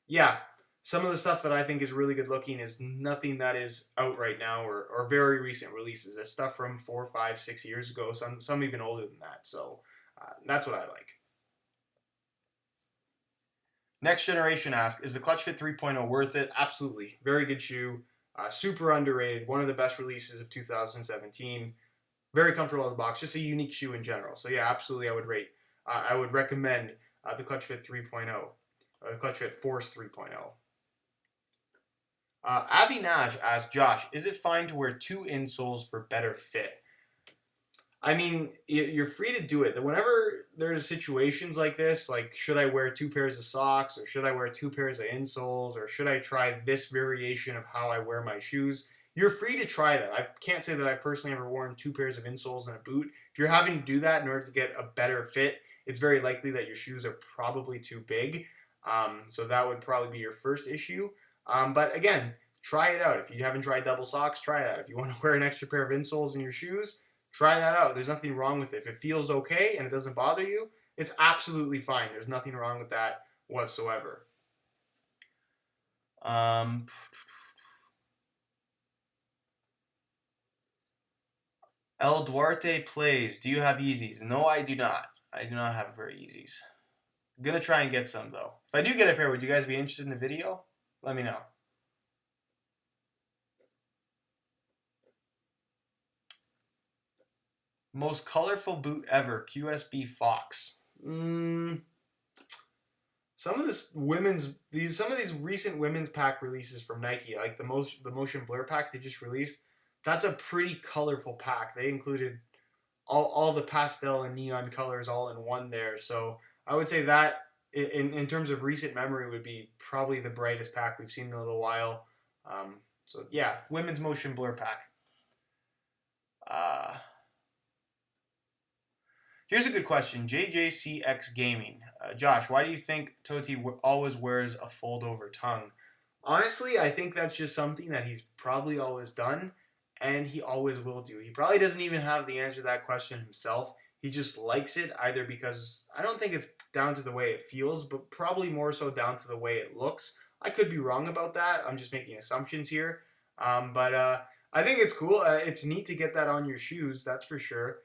yeah, some of the stuff that I think is really good looking is nothing that is out right now or very recent releases. It's stuff from 4, 5, 6 years ago, some even older than that. So that's what I like. Next Generation asks, is the Clutch-Fit 3.0 worth it? Absolutely. Very good shoe. Super underrated. One of the best releases of 2017. Very comfortable out of the box. Just a unique shoe in general. So yeah, absolutely I would recommend the Clutch-Fit 3.0. Or the Clutch-Fit Force 3.0. Avi Nash asks, Josh, is it fine to wear 2 insoles for better fit? I mean, you're free to do it. Whenever there's situations like this, like should I wear 2 pairs of socks, or should I wear 2 pairs of insoles, or should I try this variation of how I wear my shoes, you're free to try that. I can't say that I've personally ever worn 2 pairs of insoles in a boot. If you're having to do that in order to get a better fit, it's very likely that your shoes are probably too big. So that would probably be your first issue. But again, try it out. If you haven't tried double socks, try that. If you want to wear an extra pair of insoles in your shoes, try that out. There's nothing wrong with it. If it feels okay and it doesn't bother you, it's absolutely fine. There's nothing wrong with that whatsoever. El Duarte plays, do you have Yeezys? No, I do not. I do not have a pair of Yeezys. I'm going to try and get some, though. If I do get a pair, would you guys be interested in the video? Let me know. Most colorful boot ever, QSB Fox. Some of these recent women's pack releases from Nike, like the Motion Blur pack they just released, that's a pretty colorful pack. They included all the pastel and neon colors all in one there. So I would say that in terms of recent memory would be probably the brightest pack we've seen in a little while. So yeah, women's Motion Blur pack. Here's a good question. JJCX Gaming. Josh, why do you think Totti always wears a fold-over tongue? Honestly, I think that's just something that he's probably always done, and he always will do. He probably doesn't even have the answer to that question himself. He just likes it, either because, I don't think it's down to the way it feels, but probably more so down to the way it looks. I could be wrong about that. I'm just making assumptions here. But I think it's cool. It's neat to get that on your shoes, that's for sure.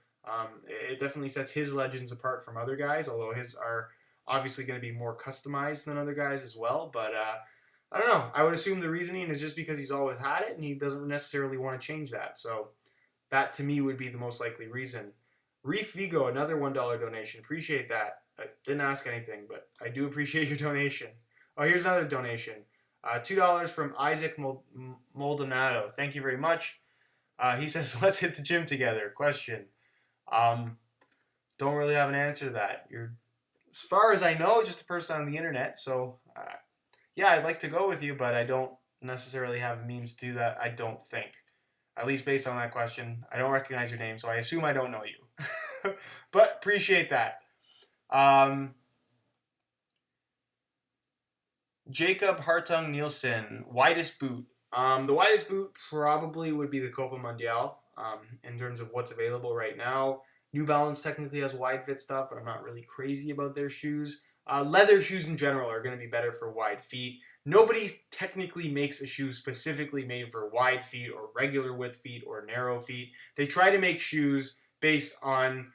It definitely sets his legends apart from other guys, although his are obviously going to be more customized than other guys as well. But I don't know. I would assume the reasoning is just because he's always had it and he doesn't necessarily want to change that. So that to me would be the most likely reason. Reef Vigo, another $1 donation. Appreciate that. I didn't ask anything, but I do appreciate your donation. Oh, here's another donation. $2 from Isaac Maldonado. Thank you very much. He says, let's hit the gym together. Question. don't really have an answer to that. You're, as far as I know, just a person on the internet. So, yeah, I'd like to go with you, but I don't necessarily have means to do that. I don't think, at least based on that question. I don't recognize your name, so I assume I don't know you. But appreciate that. Um, Jacob Hartung Nielsen, widest boot. The widest boot probably would be the Copa Mundial in terms of what's available right now. New Balance technically has wide fit stuff, but I'm not really crazy about their shoes. Leather shoes in general are going to be better for wide feet. Nobody technically makes a shoe specifically made for wide feet or regular width feet or narrow feet. They try to make shoes based on,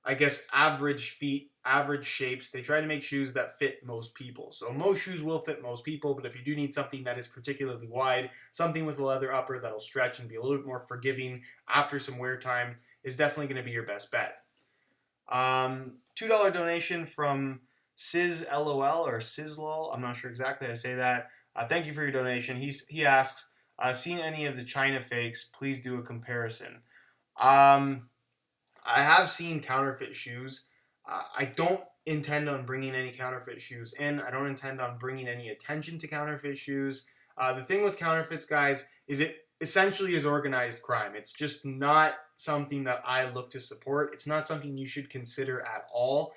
I guess, average feet, average shapes. They try to make shoes that fit most people. So most shoes will fit most people, but if you do need something that is particularly wide, something with a leather upper that'll stretch and be a little bit more forgiving after some wear time is definitely going to be your best bet. $2 donation from Sizz LOL or Sizzlol. I'm not sure exactly how to say that. Thank you for your donation. He asks, seen any of the China fakes? Please do a comparison. I have seen counterfeit shoes. I don't intend on bringing any counterfeit shoes in. I don't intend on bringing any attention to counterfeit shoes. The thing with counterfeits, guys, is it essentially is organized crime. It's just not something that I look to support. It's not something you should consider at all.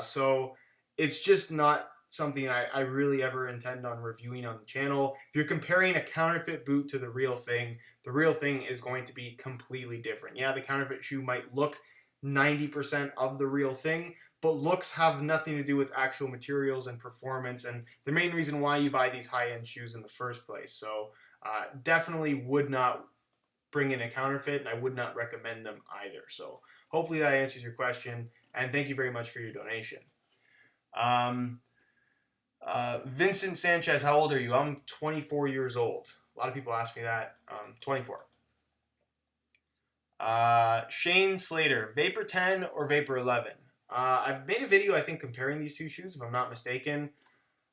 So it's just not something I really ever intend on reviewing on the channel. If you're comparing a counterfeit boot to the real thing is going to be completely different. Yeah, the counterfeit shoe might look 90% of the real thing, but looks have nothing to do with actual materials and performance and the main reason why you buy these high-end shoes in the first place. So definitely would not bring in a counterfeit, and I would not recommend them either. So hopefully that answers your question, and thank you very much for your donation. Vincent Sanchez, how old are you? I'm 24 years old. A lot of people ask me that. 24. Shane Slater, Vapor 10 or Vapor 11? I've made a video, I think, comparing these two shoes, if I'm not mistaken.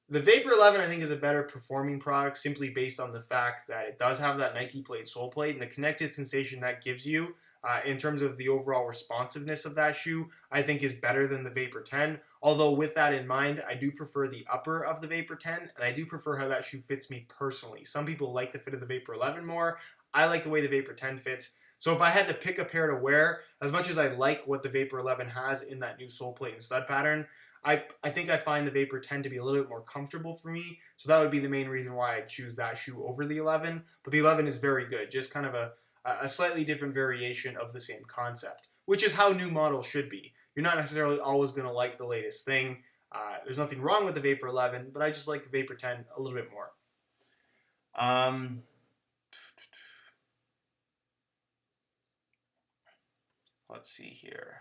The Vapor 11, I think, is a better performing product simply based on the fact that it does have that Nike plate sole plate, and the connected sensation that gives you in terms of the overall responsiveness of that shoe, I think is better than the Vapor 10. Although with that in mind, I do prefer the upper of the Vapor 10, and I do prefer how that shoe fits me personally. Some people like the fit of the Vapor 11 more. I like the way the Vapor 10 fits. So if I had to pick a pair to wear, as much as I like what the Vapor 11 has in that new sole plate and stud pattern, I think I find the Vapor 10 to be a little bit more comfortable for me. So that would be the main reason why I choose that shoe over the 11. But the 11 is very good, just kind of a slightly different variation of the same concept, which is how new models should be. You're not necessarily always going to like the latest thing. There's nothing wrong with the Vapor 11, but I just like the Vapor 10 a little bit more. Let's see here.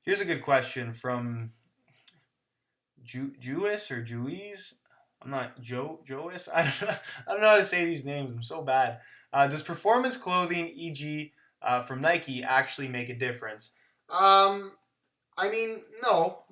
Here's a good question from Jewis or Jewies. I'm not Jois. I don't know how to say these names. I'm so bad. Does performance clothing, e.g., from Nike, actually make a difference? I mean, no.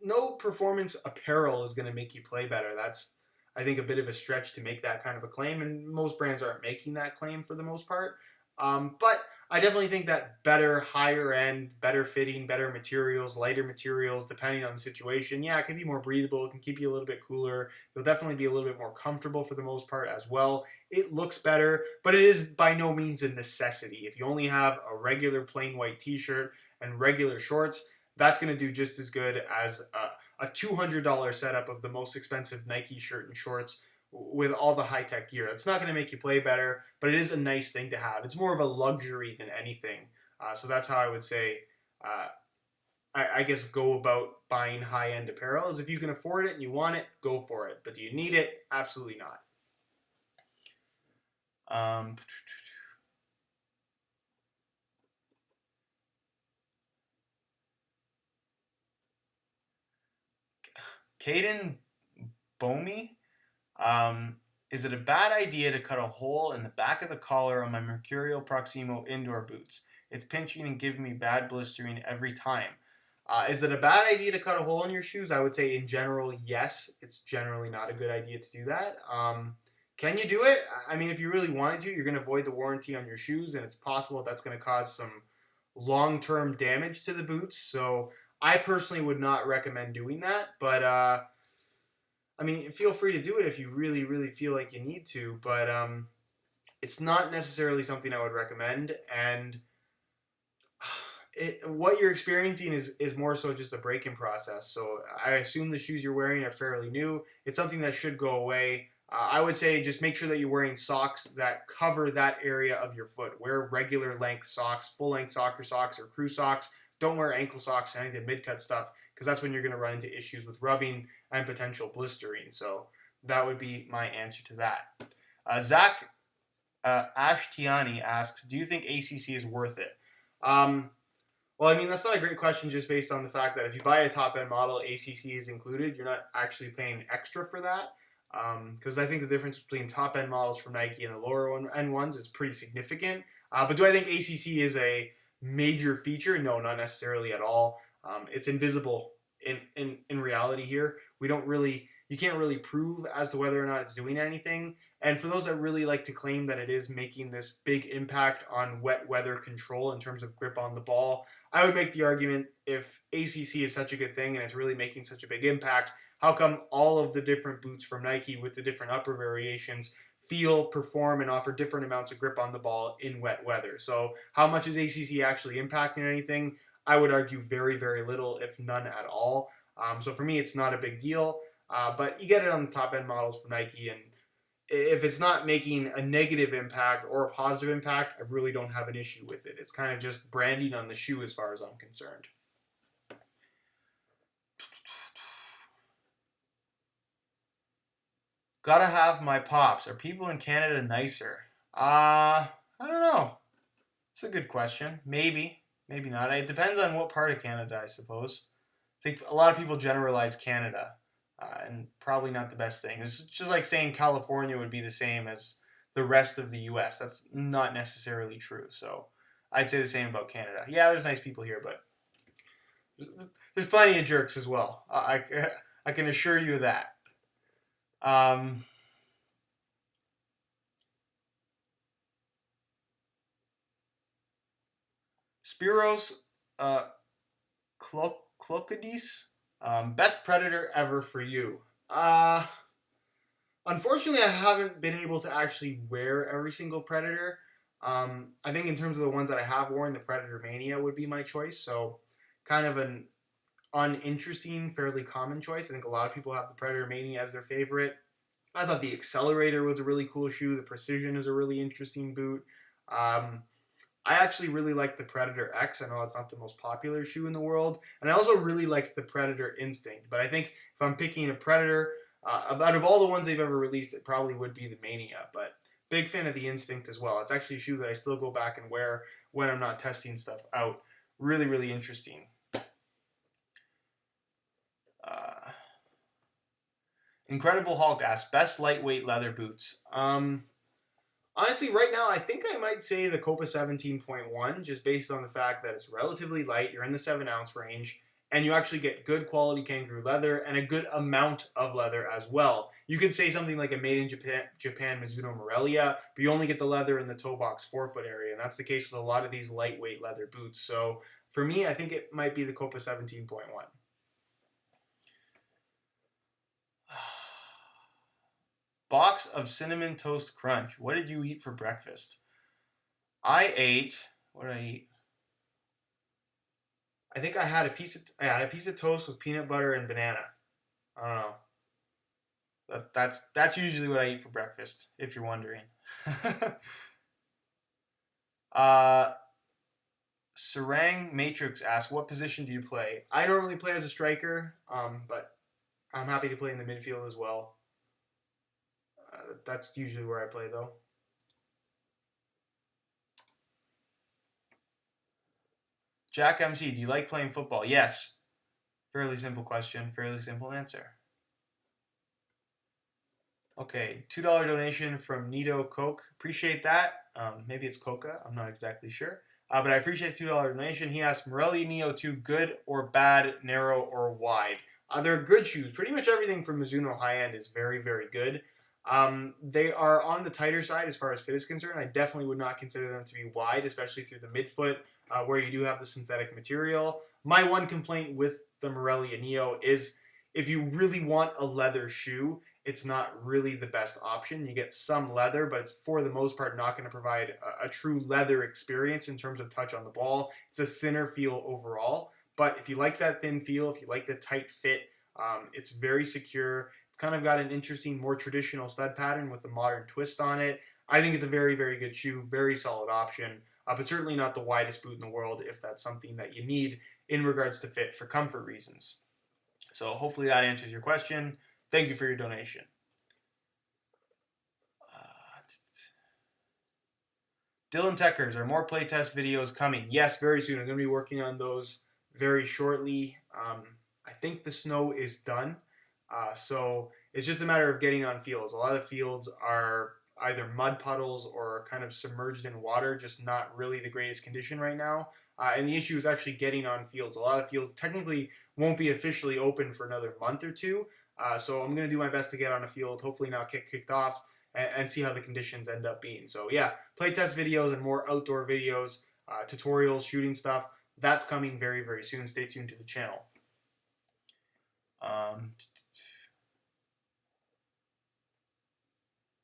No performance apparel is going to make you play better. That's, I think, a bit of a stretch to make that kind of a claim, and most brands aren't making that claim for the most part. But I definitely think that better, higher end, better fitting, better materials, lighter materials, depending on the situation, yeah, it can be more breathable. It can keep you a little bit cooler. You'll definitely be a little bit more comfortable for the most part as well. It looks better, but it is by no means a necessity. If you only have a regular plain white t-shirt and regular shorts, that's going to do just as good as a $200 setup of the most expensive Nike shirt and shorts with all the high-tech gear. It's not going to make you play better, but it is a nice thing to have. It's more of a luxury than anything. So that's how I would say, I guess, go about buying high-end apparel. Is if you can afford it and you want it, go for it. But do you need it? Absolutely not. Caden Bomey? Is it a bad idea to cut a hole in the back of the collar on my Mercurial Proximo indoor boots? It's pinching and giving me bad blistering every time. Is it a bad idea to cut a hole in your shoes? I would say in general, yes. It's generally not a good idea to do that. Can you do it? I mean, if you really wanted to, you're going to void the warranty on your shoes, and it's possible that's going to cause some long-term damage to the boots. So I personally would not recommend doing that. But I mean, feel free to do it if you really, really feel like you need to. But it's not necessarily something I would recommend. And what you're experiencing is more so just a break-in process. So I assume the shoes you're wearing are fairly new. It's something that should go away. I would say just make sure that you're wearing socks that cover that area of your foot. Wear regular length socks, full length soccer socks or crew socks. Don't wear ankle socks or any of the mid-cut stuff because that's when you're going to run into issues with rubbing and potential blistering. So that would be my answer to that. Zach Ashtiani asks, do you think ACC is worth it? Well, I mean, that's not a great question just based on the fact that if you buy a top-end model, ACC is included. You're not actually paying extra for that. Because I think the difference between top-end models from Nike and the lower-end ones is pretty significant. But do I think ACC is a major feature? No, not necessarily at all. It's invisible in reality here. You can't really prove as to whether or not it's doing anything. And for those that really like to claim that it is making this big impact on wet weather control in terms of grip on the ball, I would make the argument if ACC is such a good thing and it's really making such a big impact, how come all of the different boots from Nike with the different upper variations feel, perform, and offer different amounts of grip on the ball in wet weather? So how much is ACC actually impacting anything? I would argue very, very little, if none at all. So for me, it's not a big deal. But you get it on the top-end models from Nike, and if it's not making a negative impact or a positive impact, I really don't have an issue with it. It's kind of just branding on the shoe as far as I'm concerned. Gotta have my pops. Are people in Canada nicer? I don't know. It's a good question. Maybe. Maybe not. It depends on what part of Canada, I suppose. I think a lot of people generalize Canada, and probably not the best thing. It's just like saying California would be the same as the rest of the U.S. That's not necessarily true. So I'd say the same about Canada. Yeah, there's nice people here, but there's plenty of jerks as well. I can assure you of that. Spiros Clocadis, best predator ever for you. Unfortunately, I haven't been able to actually wear every single predator. I think in terms of the ones that I have worn, the Predator Mania would be my choice. So kind of an uninteresting, fairly common choice. I think a lot of people have the Predator Mania as their favorite. I thought the Accelerator was a really cool shoe. The Precision is a really interesting boot. I actually really like the Predator X. I know it's not the most popular shoe in the world. And I also really liked the Predator Instinct. But I think if I'm picking a Predator, out of all the ones they've ever released, it probably would be the Mania. But big fan of the Instinct as well. It's actually a shoe that I still go back and wear when I'm not testing stuff out. Really, really interesting. Incredible Hulk asks, best lightweight leather boots. Honestly, right now, I think I might say the Copa 17.1, just based on the fact that it's relatively light, you're in the 7-ounce range, and you actually get good quality kangaroo leather and a good amount of leather as well. You could say something like a made in Japan Mizuno Morelia, but you only get the leather in the toe box forefoot area, and that's the case with a lot of these lightweight leather boots. So for me, I think it might be the Copa 17.1. Box of Cinnamon Toast Crunch. What did you eat for breakfast? What did I eat? I think I had a piece of toast with peanut butter and banana. I don't know. That's usually what I eat for breakfast, if you're wondering. Sarang Matrix asks, what position do you play? I normally play as a striker, but I'm happy to play in the midfield as well. That's usually where I play, though. Jack MC, do you like playing football? Yes. Fairly simple question, fairly simple answer. Okay, $2 donation from Nito Coke. Appreciate that. Maybe it's Coca. I'm not exactly sure. But I appreciate the $2 donation. He asked, Morelia Neo 2, good or bad, narrow or wide? They're good shoes. Pretty much everything from Mizuno high-end is very, very good. They are on the tighter side as far as fit is concerned. I definitely would not consider them to be wide, especially through the midfoot, where you do have the synthetic material. My one complaint with the Morelia Neo is if you really want a leather shoe, it's not really the best option. You get some leather, but it's for the most part not going to provide a true leather experience in terms of touch on the ball. It's a thinner feel overall. But if you like that thin feel, if you like the tight fit, it's very secure. It's kind of got an interesting, more traditional stud pattern with a modern twist on it. I think it's a very, very good shoe, very solid option, but certainly not the widest boot in the world if that's something that you need in regards to fit for comfort reasons. So hopefully that answers your question. Thank you for your donation. Dylan Techers, are more playtest videos coming? Yes, very soon. I'm going to be working on those very shortly. I think the snow is done. So it's just a matter of getting on fields. A lot of fields are either mud puddles or kind of submerged in water, just not really the greatest condition right now. And the issue is actually getting on fields. A lot of fields technically won't be officially open for another month or two. So I'm going to do my best to get on a field, hopefully not get kicked off, and see how the conditions end up being. So yeah, playtest videos and more outdoor videos, tutorials, shooting stuff, that's coming very, very soon. Stay tuned to the channel.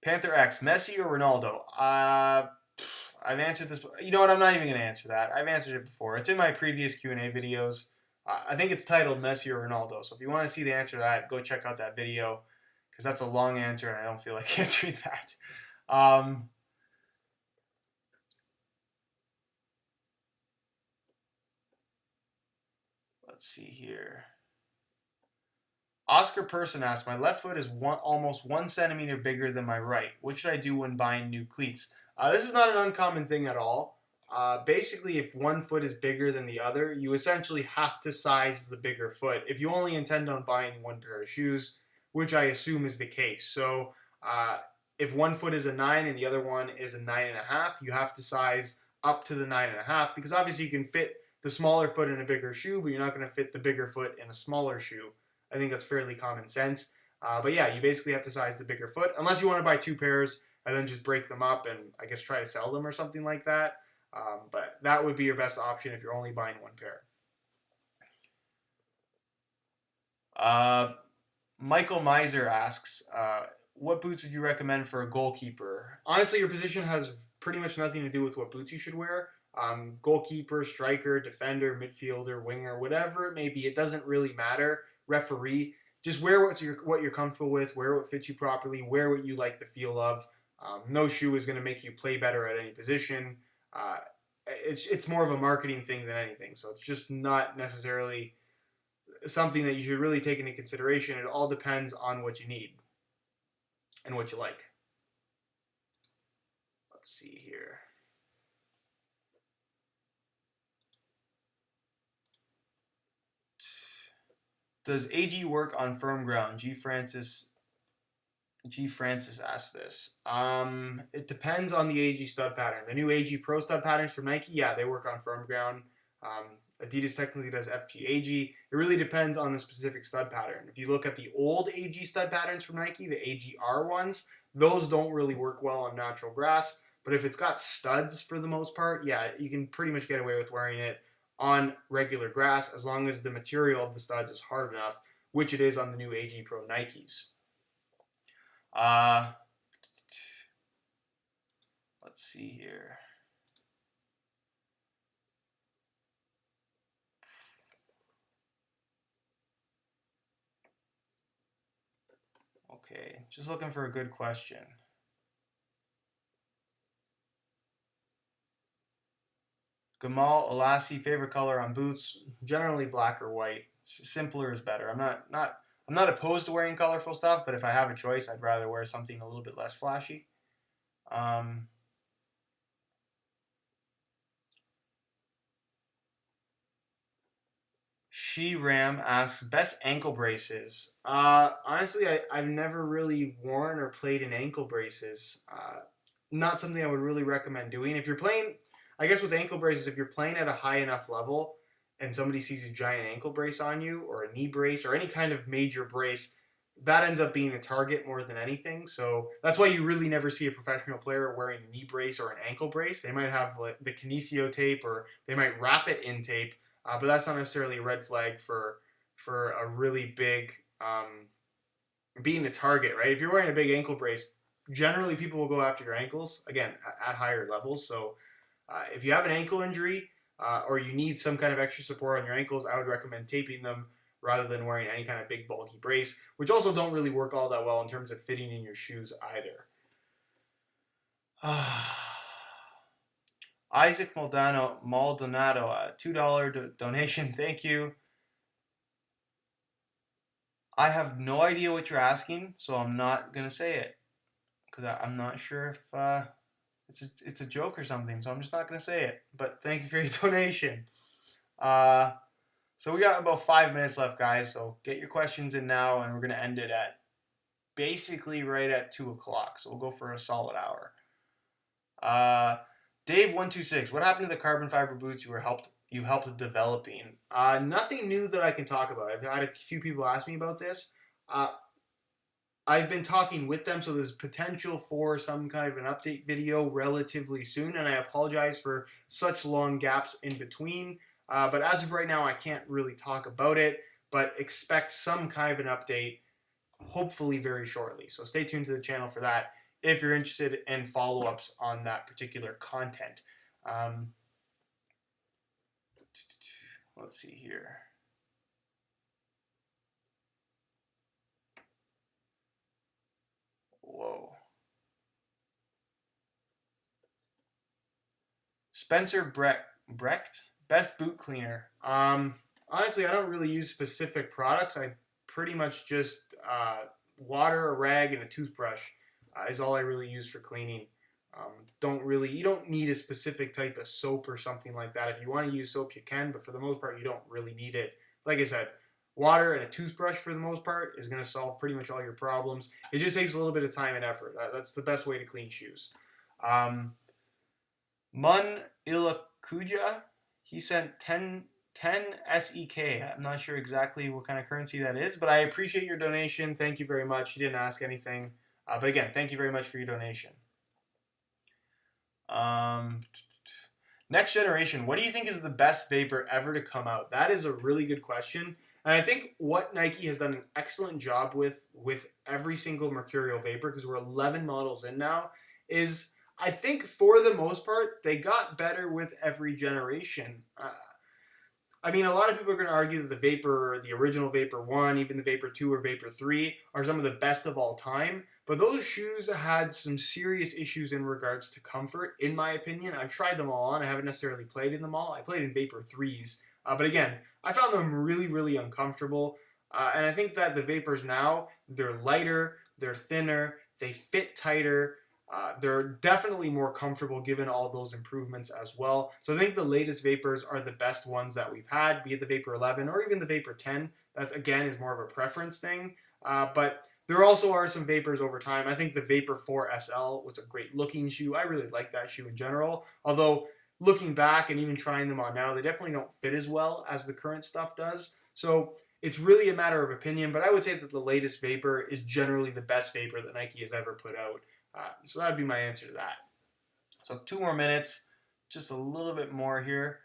Panther X, Messi or Ronaldo? I've answered this. You know what? I'm not even going to answer that. I've answered it before. It's in my previous Q&A videos. I think it's titled Messi or Ronaldo. So if you want to see the answer to that, go check out that video because that's a long answer and I don't feel like answering that. Let's see here. Oscar Person asks, my left foot is almost 1 centimeter bigger than my right. What should I do when buying new cleats? This is not an uncommon thing at all. Basically, if one foot is bigger than the other, you essentially have to size the bigger foot if you only intend on buying one pair of shoes, which I assume is the case. So if one foot is a 9 and the other one is a 9.5, you have to size up to the 9.5 because obviously you can fit the smaller foot in a bigger shoe, but you're not going to fit the bigger foot in a smaller shoe. I think that's fairly common sense. But yeah, you basically have to size the bigger foot, unless you want to buy 2 pairs and then just break them up and I guess try to sell them or something like that. But that would be your best option if you're only buying 1 pair. Michael Miser asks, what boots would you recommend for a goalkeeper? Honestly, your position has pretty much nothing to do with what boots you should wear. Goalkeeper, striker, defender, midfielder, winger, whatever it may be, it doesn't really matter. Referee, just wear what you're comfortable with, wear what fits you properly, wear what you like the feel of. No shoe is going to make you play better at any position. It's more of a marketing thing than anything, so it's just not necessarily something that you should really take into consideration. It all depends on what you need and what you like. Let's see here. Does AG work on firm ground? G. Francis asked this. It depends on the AG stud pattern. The new AG Pro stud patterns from Nike, yeah, they work on firm ground. Adidas technically does FG AG. It really depends on the specific stud pattern. If you look at the old AG stud patterns from Nike, the AGR ones, those don't really work well on natural grass. But if it's got studs for the most part, yeah, you can pretty much get away with wearing it on regular grass as long as the material of the studs is hard enough, which it is on the new AG Pro Nikes. Let's see here. Okay, just looking for a good question. Gamal Alassi, favorite color on boots? Generally black or white. Simpler is better. I'm not opposed to wearing colorful stuff, but if I have a choice, I'd rather wear something a little bit less flashy. She Ram asks, best ankle braces. Honestly, I've never really worn or played in ankle braces. Not something I would really recommend doing. If you're playing, I guess with ankle braces, if you're playing at a high enough level and somebody sees a giant ankle brace on you or a knee brace or any kind of major brace, that ends up being a target more than anything. So that's why you really never see a professional player wearing a knee brace or an ankle brace. They might have like the kinesio tape, or they might wrap it in tape, but that's not necessarily a red flag for a really big being the target, right? If you're wearing a big ankle brace, generally people will go after your ankles again at higher levels. So if you have an ankle injury or you need some kind of extra support on your ankles, I would recommend taping them rather than wearing any kind of big bulky brace, which also don't really work all that well in terms of fitting in your shoes either. Isaac Maldonado, a $2 donation. Thank you. I have no idea what you're asking, so I'm not going to say it because I'm not sure if it's a joke or something, so I'm just not going to say it. But thank you for your donation. So we got about 5 minutes left, guys, so get your questions in now, and we're going to end it at basically right at 2 o'clock, so we'll go for a solid hour. Dave126, what happened to the carbon fiber boots you helped developing? Nothing new that I can talk about. I've had a few people ask me about this. I've been talking with them, so there's potential for some kind of an update video relatively soon, and I apologize for such long gaps in between. But as of right now, I can't really talk about it, but expect some kind of an update hopefully very shortly. So stay tuned to the channel for that if you're interested in follow-ups on that particular content. Let's see here. Whoa. Spencer Brecht, best boot cleaner. Honestly, I don't really use specific products. I pretty much just water, a rag, and a toothbrush is all I really use for cleaning. You don't need a specific type of soap or something like that. If you want to use soap, you can, but for the most part, you don't really need it. Like I said, water and a toothbrush for the most part is going to solve pretty much all your problems. It just takes a little bit of time and effort. That's the best way to clean shoes. Mun Ilakuja, he sent 10 SEK. I'm not sure exactly what kind of currency that is, but I appreciate your donation. Thank you very much. He didn't ask anything. But again, thank you very much for your donation. Next generation, what do you think is the best vapor ever to come out? That is a really good question. And I think what Nike has done an excellent job with every single Mercurial vapor, because we're 11 models in now, is I think for the most part, they got better with every generation. I mean, a lot of people are going to argue that the Vapor, the original Vapor 1, even the Vapor 2 or Vapor 3 are some of the best of all time. But those shoes had some serious issues in regards to comfort, in my opinion. I've tried them all on. I haven't necessarily played in them all. I played in Vapor 3s. But again, I found them really, really uncomfortable. And I think that the Vapors now, they're lighter, they're thinner, they fit tighter. They're definitely more comfortable given all those improvements as well. So I think the latest Vapors are the best ones that we've had, be it the Vapor 11 or even the Vapor 10. That, again, is more of a preference thing. But there also are some Vapors over time. I think the Vapor 4 SL was a great looking shoe. I really like that shoe in general. Although, looking back and even trying them on now, they definitely don't fit as well as the current stuff does. So it's really a matter of opinion, but I would say that the latest Vapor is generally the best Vapor that Nike has ever put out. So that would be my answer to that. So 2 more minutes, just a little bit more here.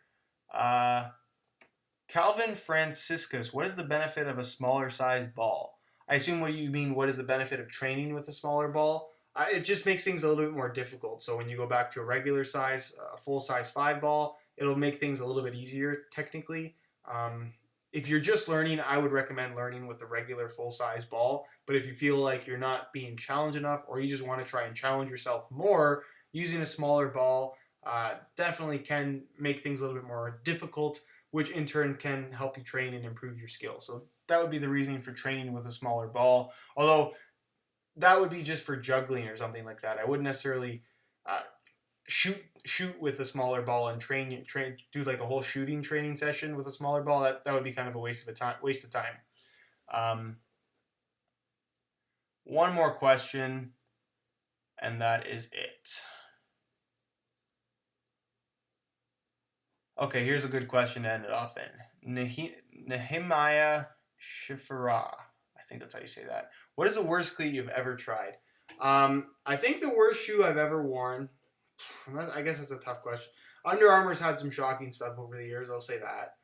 Calvin Franciscus, what is the benefit of a smaller sized ball? I assume what you mean, what is the benefit of training with a smaller ball? It just makes things a little bit more difficult. So when you go back to a regular size, a full size 5 ball, it'll make things a little bit easier technically. If you're just learning, I would recommend learning with a regular full-size ball. But if you feel like you're not being challenged enough, or you just want to try and challenge yourself more, using a smaller ball definitely can make things a little bit more difficult, which in turn can help you train and improve your skills. So that would be the reasoning for training with a smaller ball. Although that would be just for juggling or something like that. I wouldn't necessarily shoot with a smaller ball and do like a whole shooting training session with a smaller ball. That would be kind of a waste of time. One more question, and that is it. Okay, here's a good question to end it off in. Nehemiah Shifra, I think that's how you say that. What is the worst cleat you've ever tried? I think the worst shoe I've ever worn, I guess that's a tough question. Under Armour's had some shocking stuff over the years, I'll say that.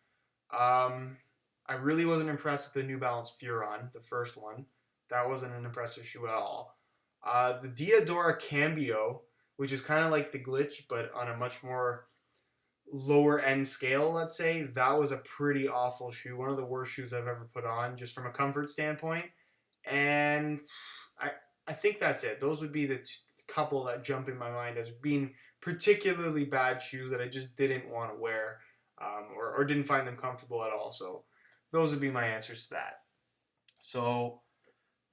I really wasn't impressed with the New Balance Furon, the first one. That wasn't an impressive shoe at all. The Diadora Cambio, which is kind of like the Glitch, but on a much more lower end scale, let's say, that was a pretty awful shoe. One of the worst shoes I've ever put on, just from a comfort standpoint. And I think that's it. Those would be the couple that jump in my mind as being particularly bad shoes that I just didn't want to wear, or didn't find them comfortable at all. So those would be my answers to that. So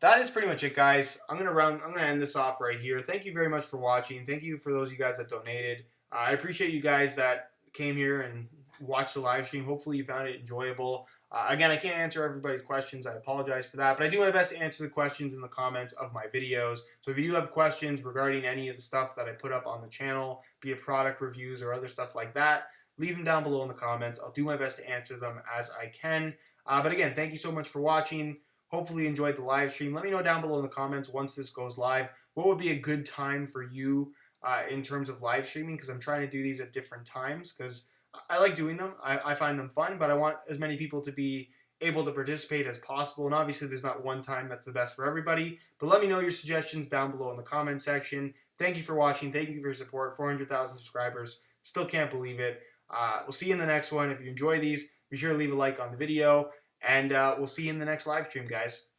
that is pretty much it, guys. I'm gonna end this off right here. Thank you very much for watching. Thank you for those of you guys that donated. I appreciate you guys that came here and watched the live stream. Hopefully you found it enjoyable. Again, I can't answer everybody's questions. I apologize for that, but I do my best to answer the questions in the comments of my videos. So if you do have questions regarding any of the stuff that I put up on the channel, be it product reviews or other stuff like that, leave them down below in the comments. I'll do my best to answer them as I can. But again, thank you so much for watching. Hopefully you enjoyed the live stream. Let me know down below in the comments once this goes live, what would be a good time for you in terms of live streaming, because I'm trying to do these at different times because I like doing them. I find them fun, but I want as many people to be able to participate as possible. And obviously there's not one time that's the best for everybody, but let me know your suggestions down below in the comment section. Thank you for watching. Thank you for your support. 400,000 subscribers. Still can't believe it. We'll see you in the next one. If you enjoy these, be sure to leave a like on the video, and we'll see you in the next live stream, guys.